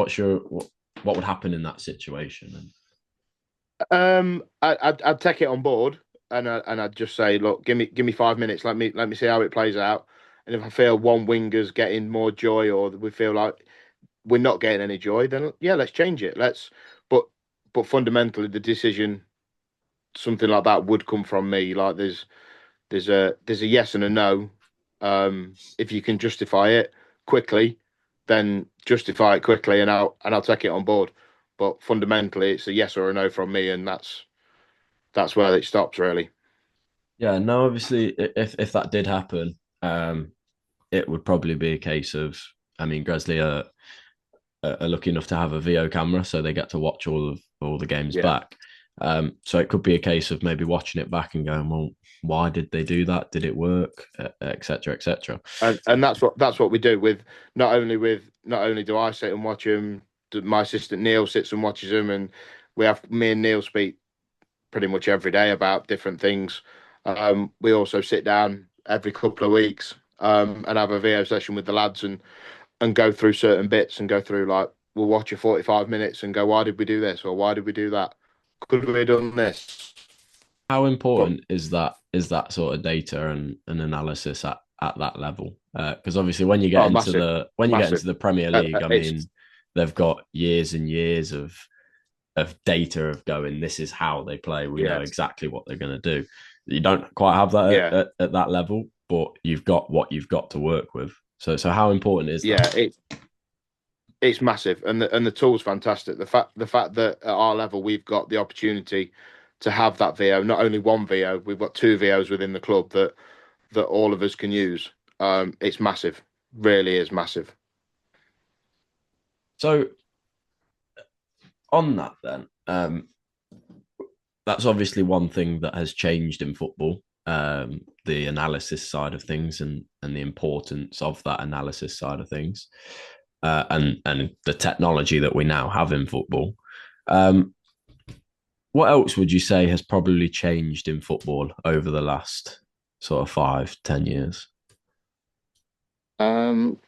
Speaker 1: would happen in that situation?
Speaker 2: I'd take it on board, and I'd just say, look, give me 5 minutes. Let me see how it plays out. And if I feel one winger's getting more joy, or we feel like we're not getting any joy, then yeah, let's change it. But but fundamentally, the decision, something like that, would come from me. Like there's a yes and a no. If you can justify it quickly, then justify it quickly, and I'll take it on board. But fundamentally, it's a yes or a no from me, and that's where it stops, really.
Speaker 1: Yeah, no, obviously, if that did happen, it would probably be a case of, I mean, Gresley are lucky enough to have a VO camera, so they get to watch all the games
Speaker 2: Yeah,
Speaker 1: back. So it could be a case of maybe watching it back and going, well, why did they do that? Did it work? Etc. Etc.
Speaker 2: and that's what we do with not only do I sit and watch him, my assistant Neil sits and watches him, and me and Neil speak pretty much every day about different things. We also sit down every couple of weeks and have a video session with the lads and go through certain bits and go through, like, we'll watch a 45 minutes and go, why did we do this, or why did we do that? Could we have done this?
Speaker 1: How
Speaker 2: But
Speaker 1: important is that sort of data and analysis at that level? Because obviously, when you get
Speaker 2: oh,
Speaker 1: into
Speaker 2: massive,
Speaker 1: the
Speaker 2: massive.
Speaker 1: Premier League, I
Speaker 2: It's
Speaker 1: mean, they've got years and years of data of going, this is how they play. We know
Speaker 2: yeah,
Speaker 1: exactly what they're going to do. You don't quite have that
Speaker 2: yeah,
Speaker 1: at that level, but you've got what you've got to work with. So how important is
Speaker 2: yeah.
Speaker 1: that?
Speaker 2: It's massive, and the tool's fantastic. The fact that at our level we've got the opportunity to have that VO, not only one VO, we've got two VOs within the club that all of us can use. It's massive, really is massive.
Speaker 1: So on that then, that's obviously one thing that has changed in football. The analysis side of things and the importance of that analysis side of things, and the technology that we now have in football. Um, what else would you say has probably changed in football over the last sort of 5, 10 years?
Speaker 2: Um,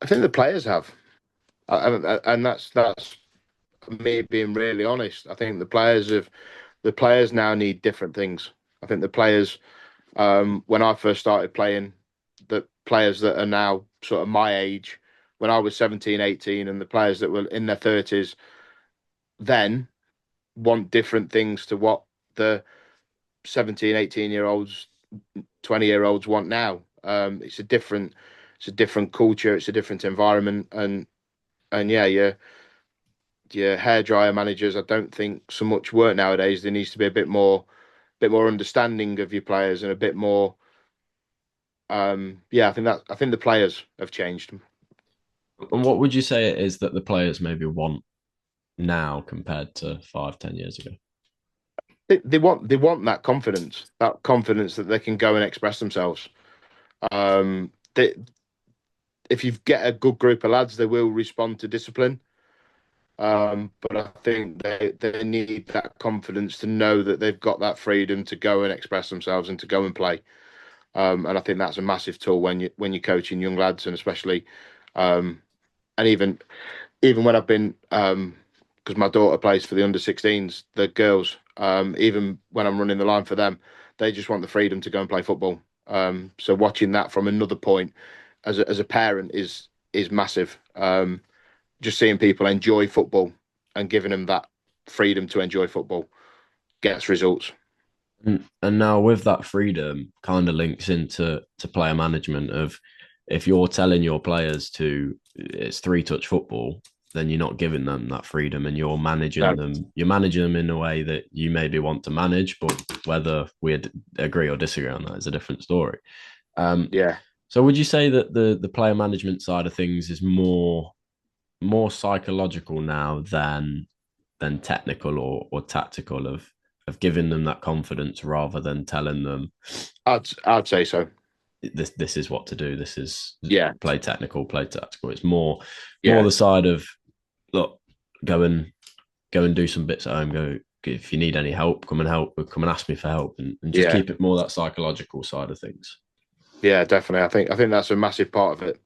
Speaker 2: I think the players have, and that's me being really honest. I think the players now need different things. I think the players, when I first started playing, the players that are now sort of my age, when I was 17, 18, and the players that were in their 30s then want different things to what the 17, 18 year olds, 20-year olds want now. It's a different culture, it's a different environment, and yeah, your hairdryer managers, I don't think so much work nowadays. There needs to be bit more understanding of your players and a bit more. Yeah, I think the players have changed.
Speaker 1: And what would you say it is that the players maybe want now compared to 5, 10 years ago?
Speaker 2: They want that confidence that they can go and express themselves. They, if you get a good group of lads, they will respond to discipline. But I think they need that confidence to know that they've got that freedom to go and express themselves and to go and play. And I think that's a massive tool when you're coaching young lads, and especially, and even when I've been, because my daughter plays for the under 16s, the girls, even when I'm running the line for them, they just want the freedom to go and play football. So watching that from another point as a parent is massive. Just seeing people enjoy football and giving them that freedom to enjoy football gets results.
Speaker 1: And now with that freedom kind of links into player management of if you're telling your players to it's three touch football, then you're not giving them that freedom and
Speaker 2: No,
Speaker 1: you're managing them in a way that you maybe want to manage, but whether we agree or disagree on that is a different story. Um,
Speaker 2: yeah,
Speaker 1: so would you say that the player management side of things is more psychological now than technical or tactical of giving them that confidence rather than telling them
Speaker 2: I'd say so.
Speaker 1: this is what to do. This is
Speaker 2: Yeah,
Speaker 1: play technical, play tactical. It's more
Speaker 2: yeah,
Speaker 1: the side of look, go and go and do some bits at home. Go if you need any help, come and help. Come and ask me for help, and just
Speaker 2: yeah,
Speaker 1: keep it more that psychological side of things.
Speaker 2: yeah, definitely. I think that's a massive part of it.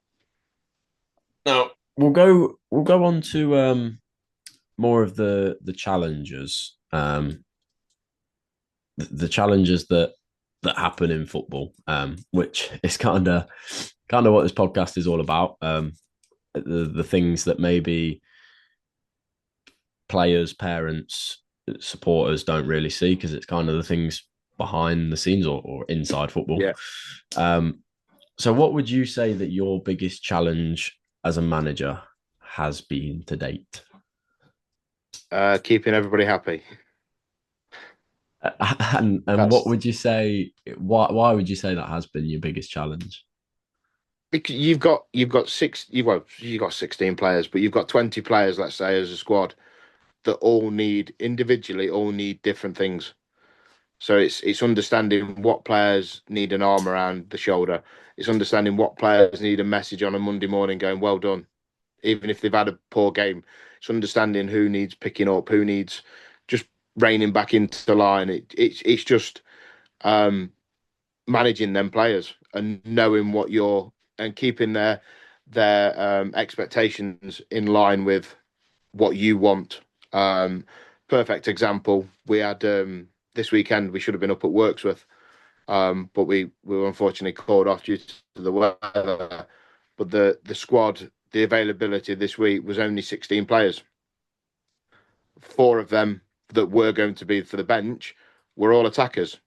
Speaker 1: Now we'll go on to more of the challenges. The challenges that happen in football, which is kind of what this podcast is all about. The things that maybe players, parents, supporters don't really see because it's kind of the things behind the scenes or inside football.
Speaker 2: Yeah,
Speaker 1: Um, so, what would you say that your biggest challenge as a manager has been to date?
Speaker 2: keeping everybody happy.
Speaker 1: And what
Speaker 2: That's
Speaker 1: would you say? Why would you say that has been your biggest challenge?
Speaker 2: because you've got 16 players, but you've got 20 players, let's say, as a squad that all need different things. So it's understanding what players need an arm around the shoulder. It's understanding what players need a message on a Monday morning going, well done, even if they've had a poor game. It's understanding who needs picking up, who needs just reining back into the line. It's just um, managing them players and knowing what you're and keeping their expectations in line with what you want. Um, Perfect example. We had this weekend. We should have been up at Worksworth, but we were unfortunately called off due to the weather. But the squad, the availability this week was only 16 players. Four of them that were going to be for the bench were all attackers.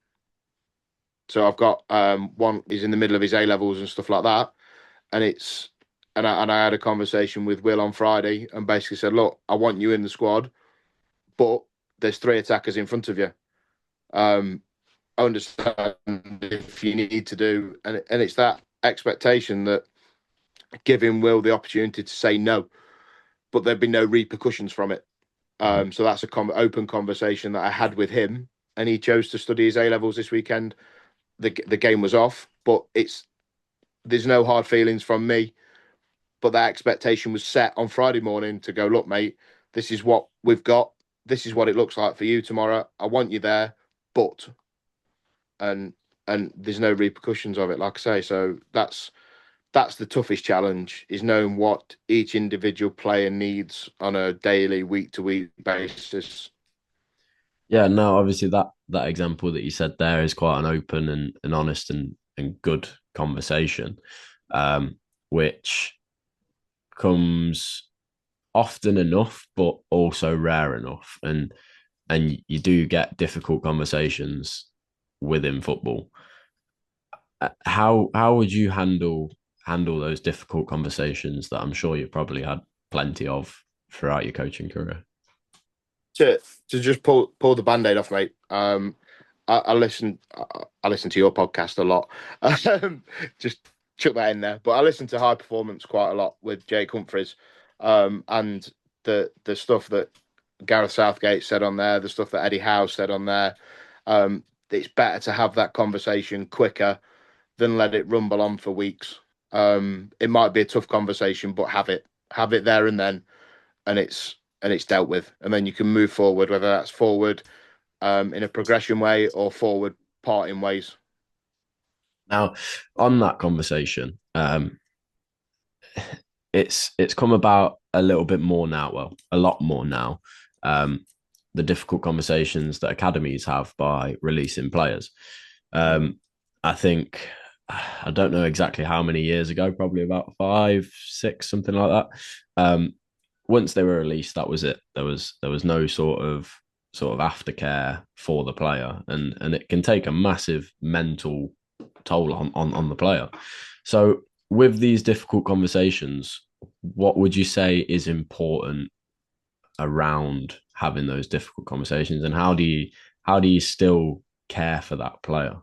Speaker 2: So I've got one. He's in the middle of his A levels and stuff like that, and it's and I had a conversation with Will on Friday and basically said, look, I want you in the squad, but there's three attackers in front of you. Um, I understand if you need to do, and it's that expectation that giving Will the opportunity to say no, but there'd be no repercussions from it. So that's a open conversation that I had with him, and he chose to study his A levels this weekend. The game was off, but there's no hard feelings from me. But that expectation was set on Friday morning to go, look, mate, this is what we've got. This is what it looks like for you tomorrow. I want you there, but and there's no repercussions of it, like I say. So that's the toughest challenge, is knowing what each individual player needs on a daily, week to week basis.
Speaker 1: Yeah, no, obviously that example that you said there is quite an open and honest and good conversation, which comes often enough, but also rare enough. And you do get difficult conversations within football. How would you handle those difficult conversations that I'm sure you probably had plenty of throughout your coaching career?
Speaker 2: To just pull the band-aid off, mate. I listen to your podcast a lot. Just chuck that in there. But I listen to High Performance quite a lot with Jake Humphries, and the stuff that Gareth Southgate said on there, the stuff that Eddie Howe said on there. It's better to have that conversation quicker than let it rumble on for weeks. It might be a tough conversation, but have it there and then, and it's dealt with, and then you can move forward, whether that's forward in a progression way or forward parting ways.
Speaker 1: Now, on that conversation, it's come about a little bit more now. Well, a lot more now. The difficult conversations that academies have by releasing players. I think I don't know exactly how many years ago, probably about 5, 6, something like that. Once they were released, that was it. There was no sort of aftercare for the player, and it can take a massive mental toll on the player. So with these difficult conversations, what would you say is important around having those difficult conversations, and how do you still care for that player?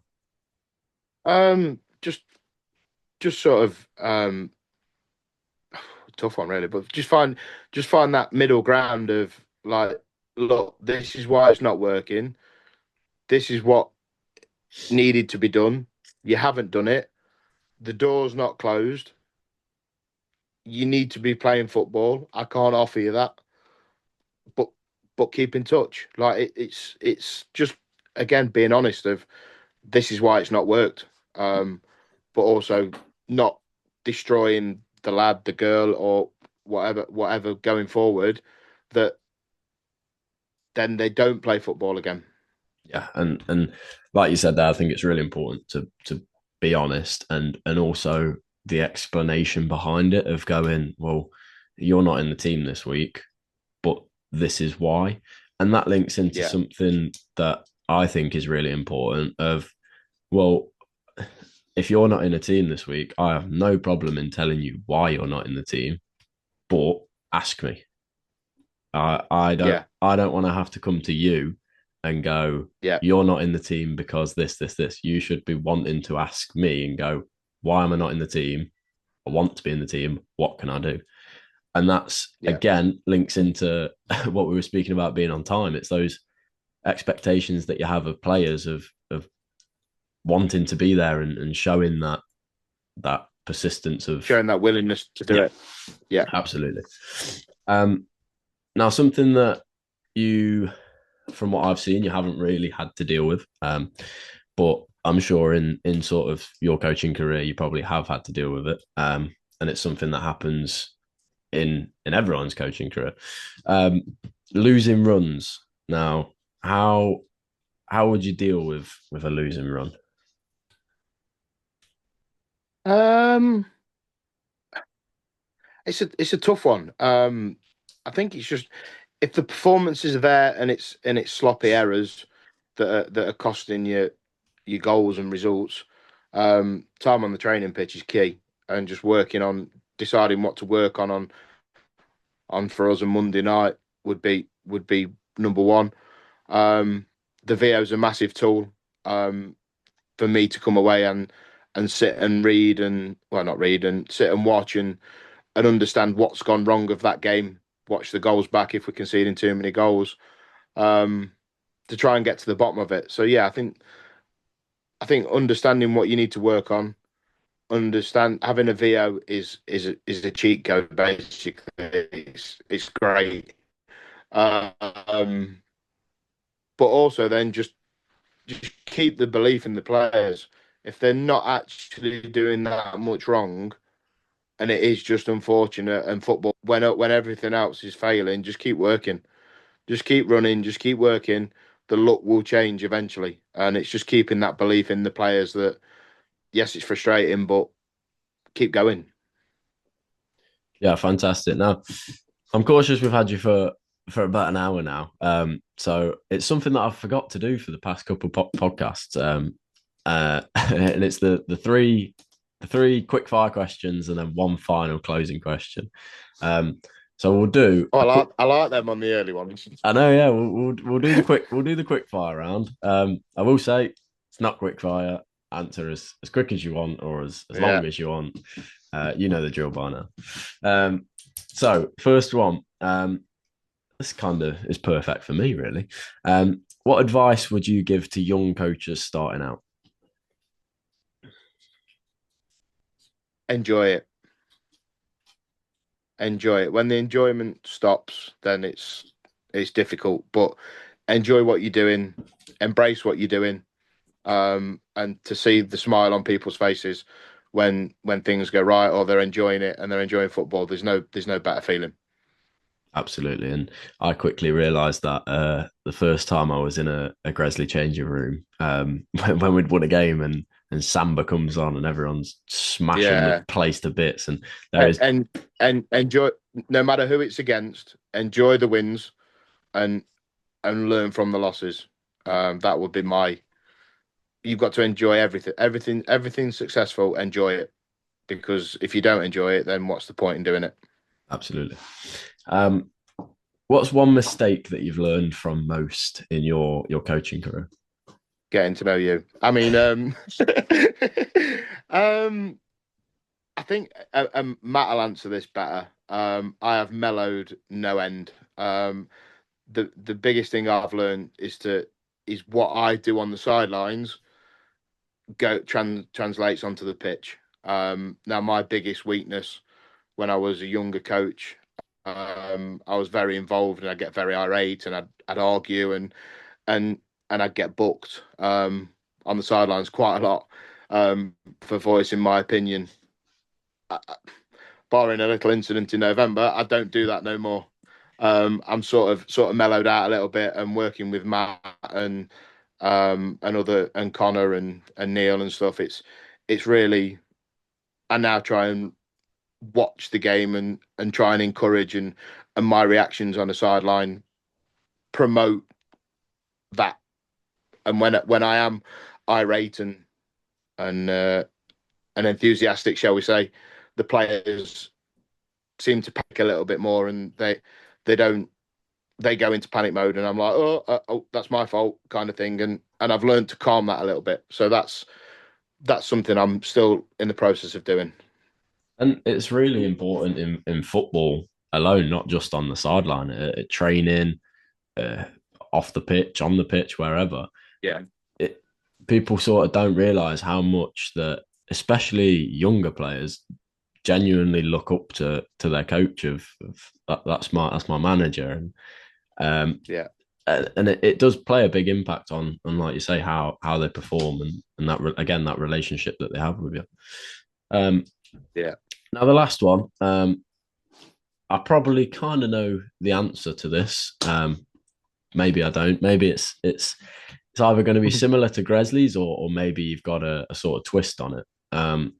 Speaker 2: Just sort of tough one really, but just find that middle ground of like, look, this is why it's not working. This is what needed to be done. You haven't done it. The door's not closed. You need to be playing football. I can't offer you that, but keep in touch. Like it's just, again, being honest of, this is why it's not worked. But also not destroying the lad, the girl, or whatever going forward, that then they don't play football again.
Speaker 1: Yeah, and like you said there, I think it's really important to be honest, and also the explanation behind it of going, well, you're not in the team this week, but this is why. And that links into
Speaker 2: Yeah,
Speaker 1: something that I think is really important of, well, if you're not in a team this week, I have no problem in telling you why you're not in the team, but ask me. I don't
Speaker 2: yeah,
Speaker 1: I don't want to have to come to you and go,
Speaker 2: yeah,
Speaker 1: you're not in the team because this. You should be wanting to ask me and go, why am I not in the team? I want to be in the team. What can I do? And that's
Speaker 2: yeah,
Speaker 1: again links into what we were speaking about being on time. It's those expectations that you have of players of wanting to be there and showing that persistence of,
Speaker 2: showing that willingness to do
Speaker 1: yeah,
Speaker 2: it. Yeah.
Speaker 1: absolutely. Um, Now something that you, from what I've seen, you haven't really had to deal with, but I'm sure in sort of your coaching career, you probably have had to deal with it, and it's something that happens in everyone's coaching career. Um, Losing runs. Now, how would you deal with a losing run?
Speaker 2: Um, it's a tough one. I think it's just, if the performance is there and it's sloppy errors that are costing you your goals and results. Time on the training pitch is key, and just working on deciding what to work on for us on Monday night would be number one. The VO is a massive tool for me to come away and sit and read, and well, not read, and sit and watch and understand what's gone wrong of that game, watch the goals back if we're conceding too many goals, to try and get to the bottom of it. So yeah, I think understanding what you need to work on, understand having a VO is a cheat code basically. It's great, um, but also then just keep the belief in the players. If they're not actually doing that much wrong, and it is just unfortunate, and football when everything else is failing, just keep working, just keep running, just keep working. The luck will change eventually, and it's just keeping that belief in the players that yes, it's frustrating, but keep going.
Speaker 1: Yeah, fantastic. Now, I'm cautious we've had you for about an hour now. So it's something that I've forgot to do for the past couple of podcasts. And it's the three quick fire questions and then one final closing question. So we'll do.
Speaker 2: Oh, I like them on the early ones.
Speaker 1: I know, yeah. We'll do the quick fire round. I will say it's not quick fire. Answer as quick as you want or as
Speaker 2: Yeah,
Speaker 1: long as you want. You know the drill by now. So first one. This kind of is perfect for me, really. What advice would you give to young coaches starting out?
Speaker 2: enjoy it. Enjoy it. When the enjoyment stops, then it's difficult. But enjoy what you're doing, embrace what you're doing, and to see the smile on people's faces when things go right or they're enjoying it and they're enjoying football. There's no better feeling.
Speaker 1: Absolutely. And I quickly realised that the first time I was in a Gresley changing room, when we'd won a game and Samba comes on and everyone's smashing the
Speaker 2: Yeah,
Speaker 1: place to bits. And there is
Speaker 2: and enjoy no matter who it's against. Enjoy the wins and learn from the losses. That would be my. You've got to enjoy everything. Everything's successful. Enjoy it, because if you don't enjoy it, then what's the point in doing it?
Speaker 1: absolutely. Um, what's one mistake that you've learned from most in your coaching career?
Speaker 2: Getting to know you. I mean, um, I think Matt will answer this better. I have mellowed no end. The biggest thing I've learned is what I do on the sidelines translates onto the pitch. Now my biggest weakness when I was a younger coach, I was very involved and I'd get very irate and I'd argue and I'd get booked on the sidelines quite a lot for voicing my opinion. I, Barring a little incident in November, I don't do that no more. I'm sort of mellowed out a little bit and working with Matt and other and Connor and Neil and stuff. It's really I now try and watch the game and try and encourage and my reactions on the sideline promote that. And when I am irate and and enthusiastic, shall we say, the players seem to panic a little bit more and they don't they go into panic mode and I'm like, oh, that's my fault kind of thing. And I've learned to calm that a little bit. So that's something I'm still in the process of doing.
Speaker 1: And it's really important in football alone, not just on the sideline, at training, uh, off the pitch, on the pitch, wherever.
Speaker 2: Yeah.
Speaker 1: It, people sort of don't realize how much that, especially younger players, genuinely look up to their coach of that's my manager,
Speaker 2: Yeah.
Speaker 1: and it does play a big impact on like you say how they perform and that again that relationship that they have with you. Um,
Speaker 2: Yeah.
Speaker 1: Now the last one, I probably kind of know the answer to this. Maybe I don't. Maybe it's either going to be similar to Gresley's or maybe you've got a sort of twist on it.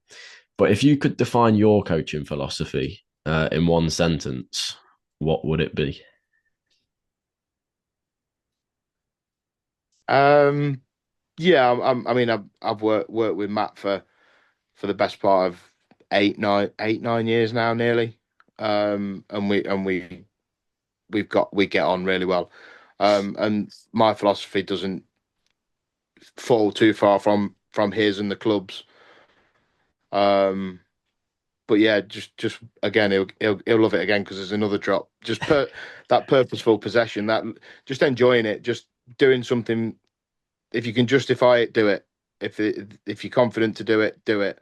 Speaker 1: But if you could define your coaching philosophy in one sentence, what would it be?
Speaker 2: Um, yeah, I mean, I've worked with Matt for the best part of 8, 9 years now, nearly. And we get on really well. And my philosophy doesn't fall too far from his and the club's. Um, but yeah, just again, he'll love it again because there's another drop. Just that purposeful possession, that just enjoying it, just doing something. If you can justify it, do it. If you're confident to do it, do it.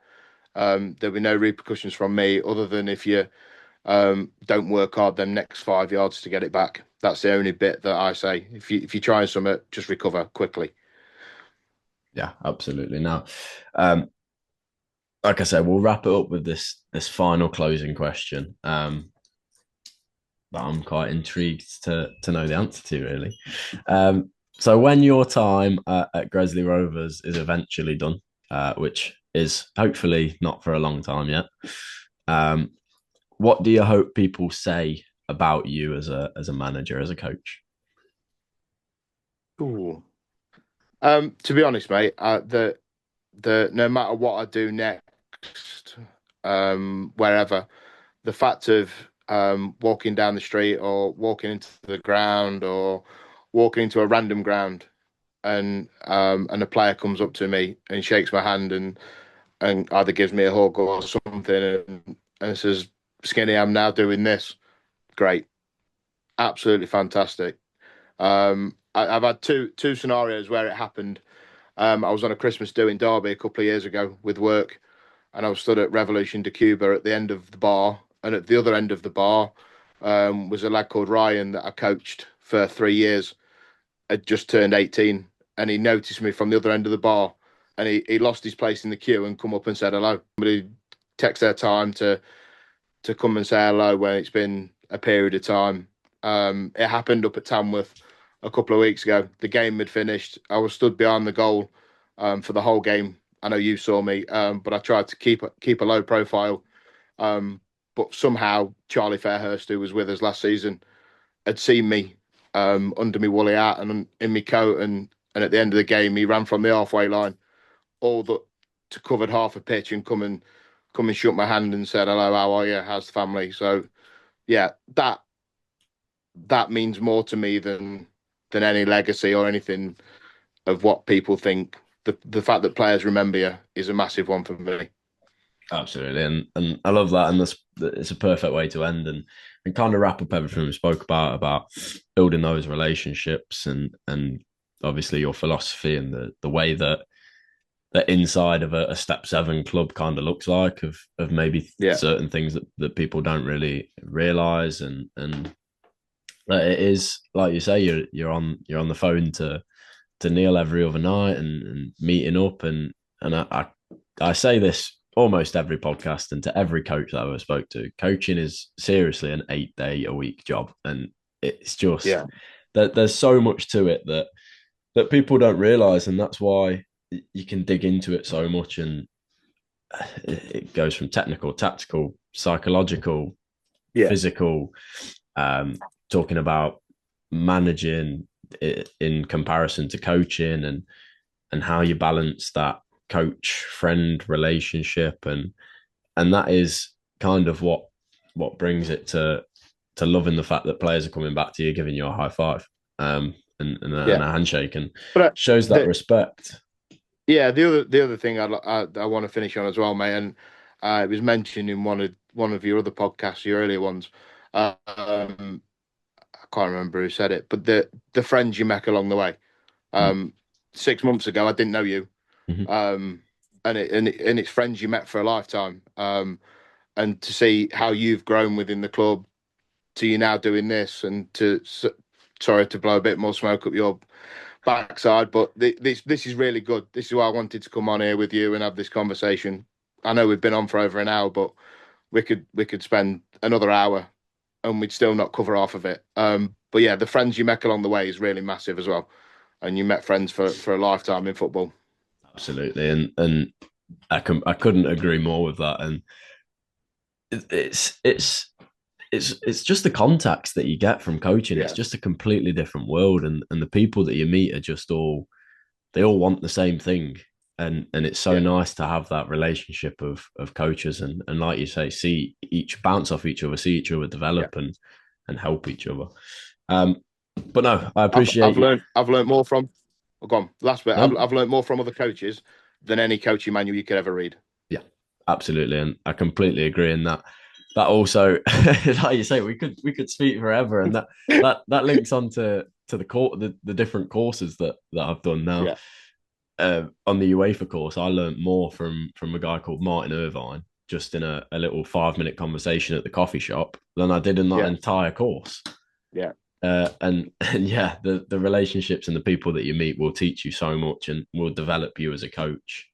Speaker 2: There'll be no repercussions from me other than if you don't work hard them next 5 yards to get it back. That's the only bit that I say. If you're trying something, just recover quickly.
Speaker 1: Yeah, absolutely. Now, like I said, we'll wrap it up with this final closing question. That I'm quite intrigued to know the answer to, really. So when your time at Gresley Rovers is eventually done, which is hopefully not for a long time yet, what do you hope people say about you as a manager, as a coach?
Speaker 2: Ooh. To be honest, mate, the no matter what I do next, wherever, the fact of walking down the street or walking into the ground or walking into a random ground and a player comes up to me and shakes my hand and either gives me a hug or something and says, "Skinny, I'm now doing this." Great, absolutely fantastic. I've had two scenarios where it happened. I was on a Christmas do in Derby a couple of years ago with work, and I was stood at Revolution de Cuba at the end of the bar, and at the other end of the bar was a lad called Ryan that I coached for 3 years. Had just turned 18, and he noticed me from the other end of the bar, and he lost his place in the queue and come up and said hello. Somebody takes their time to come and say hello when it's been a period of time. It happened up at Tamworth a couple of weeks ago. The game had finished. I was stood behind the goal for the whole game. I know you saw me, but I tried to keep a low profile. But somehow Charlie Fairhurst, who was with us last season, had seen me under my woolly hat and in my coat, and at the end of the game, he ran from the halfway line all the to covered half a pitch and come and shook my hand and said hello, how are you, how's the family? So yeah, that means more to me than any legacy or anything of what people think. The fact that players remember you is a massive one for me.
Speaker 1: Absolutely, and I love that, and it's a perfect way to end and kind of wrap up everything we spoke about building those relationships and obviously your philosophy and the way that inside of a step seven club kind of looks like of maybe
Speaker 2: Yeah,
Speaker 1: certain things that people don't really realize and it is like you say you're on the phone to Neil every other night and meeting up and I say this almost every podcast and to every coach that I ever spoke to. Coaching is seriously an 8-day a week job, and it's just
Speaker 2: yeah,
Speaker 1: that there's so much to it that people don't realize, and that's why you can dig into it so much. And it goes from technical, tactical, psychological,
Speaker 2: yeah,
Speaker 1: physical, talking about managing in comparison to coaching and how you balance that coach friend relationship and that is kind of what brings it to loving the fact that players are coming back to you, giving you a high five, and
Speaker 2: yeah.
Speaker 1: a handshake, and
Speaker 2: But
Speaker 1: shows that respect.
Speaker 2: yeah, the other thing I want to finish on as well, mate, and it was mentioned in one of your other podcasts, your earlier ones. I can't remember who said it, but the friends you make along the way.
Speaker 1: Mm.
Speaker 2: Um, 6 months ago, I didn't know you,
Speaker 1: Mm-hmm.
Speaker 2: um, and it's friends you met for a lifetime. And to see how you've grown within the club to you now doing this, and sorry to blow a bit more smoke up your backside, but this is really good. This is why I wanted to come on here with you and have this conversation. I know we've been on for over an hour, but we could spend another hour and we'd still not cover half of it. But yeah, the friends you make along the way is really massive as well, and you met friends for a lifetime in football.
Speaker 1: Absolutely, and I couldn't agree more with that. And it's just the contacts that you get from coaching. It's
Speaker 2: Yeah,
Speaker 1: just a completely different world, and the people that you meet are just they all want the same thing, and it's so
Speaker 2: yeah.
Speaker 1: nice to have that relationship of coaches and like you say, see each bounce off each other, see each other
Speaker 2: Yeah.
Speaker 1: develop and help each other. Um, but no, I
Speaker 2: I've
Speaker 1: appreciate
Speaker 2: I've
Speaker 1: you.
Speaker 2: learned I've learned more from. Oh, go on. Last bit. I've
Speaker 1: No,
Speaker 2: I've learned more from other coaches than any coaching manual you could ever read.
Speaker 1: yeah, absolutely, and I completely agree in that. That also, like you say, we could speak forever, and that links on to the different courses that I've done now.
Speaker 2: Yeah.
Speaker 1: On the UEFA course, I learned more from a guy called Martin Irvine just in a little 5-minute conversation at the coffee shop than I did in that
Speaker 2: Yeah.
Speaker 1: entire course.
Speaker 2: Yeah.
Speaker 1: And yeah, the relationships and the people that you meet will teach you so much and will develop you as a coach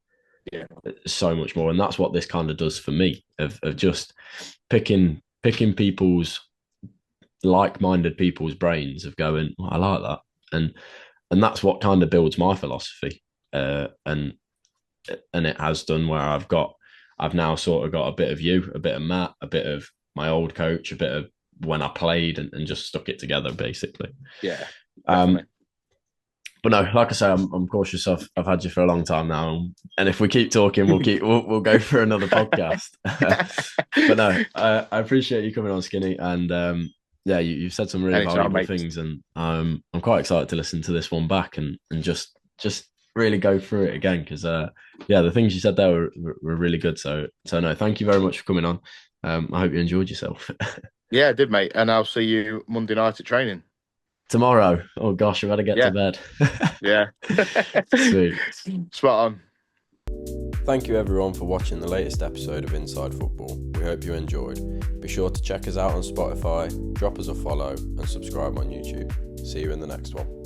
Speaker 2: Yeah.
Speaker 1: so much more. And that's what this kind of does for me of just picking people's like-minded people's brains of going, well, I like that. And that's what kind of builds my philosophy. And it has done where I've now sort of got a bit of you, a bit of Matt, a bit of my old coach, a bit of when I played, and just stuck it together basically.
Speaker 2: Yeah, definitely.
Speaker 1: But no, like I say, I'm cautious. I've had you for a long time now, and if we keep talking, we'll go for another podcast. But no, I appreciate you coming on, Skinny, and yeah, you've said some really valuable things, and I'm quite excited to listen to this one back and just really go through it again because yeah, the things you said there were really good. So no, thank you very much for coming on. I hope you enjoyed yourself.
Speaker 2: Yeah, I did, mate. And I'll see you Monday night at training.
Speaker 1: Tomorrow. Oh gosh, I better get to bed.
Speaker 2: Yeah.
Speaker 1: Sweet.
Speaker 2: Spot on.
Speaker 1: Thank you everyone for watching the latest episode of Inside Football. We hope you enjoyed. Be sure to check us out on Spotify, drop us a follow, and subscribe on YouTube. See you in the next one.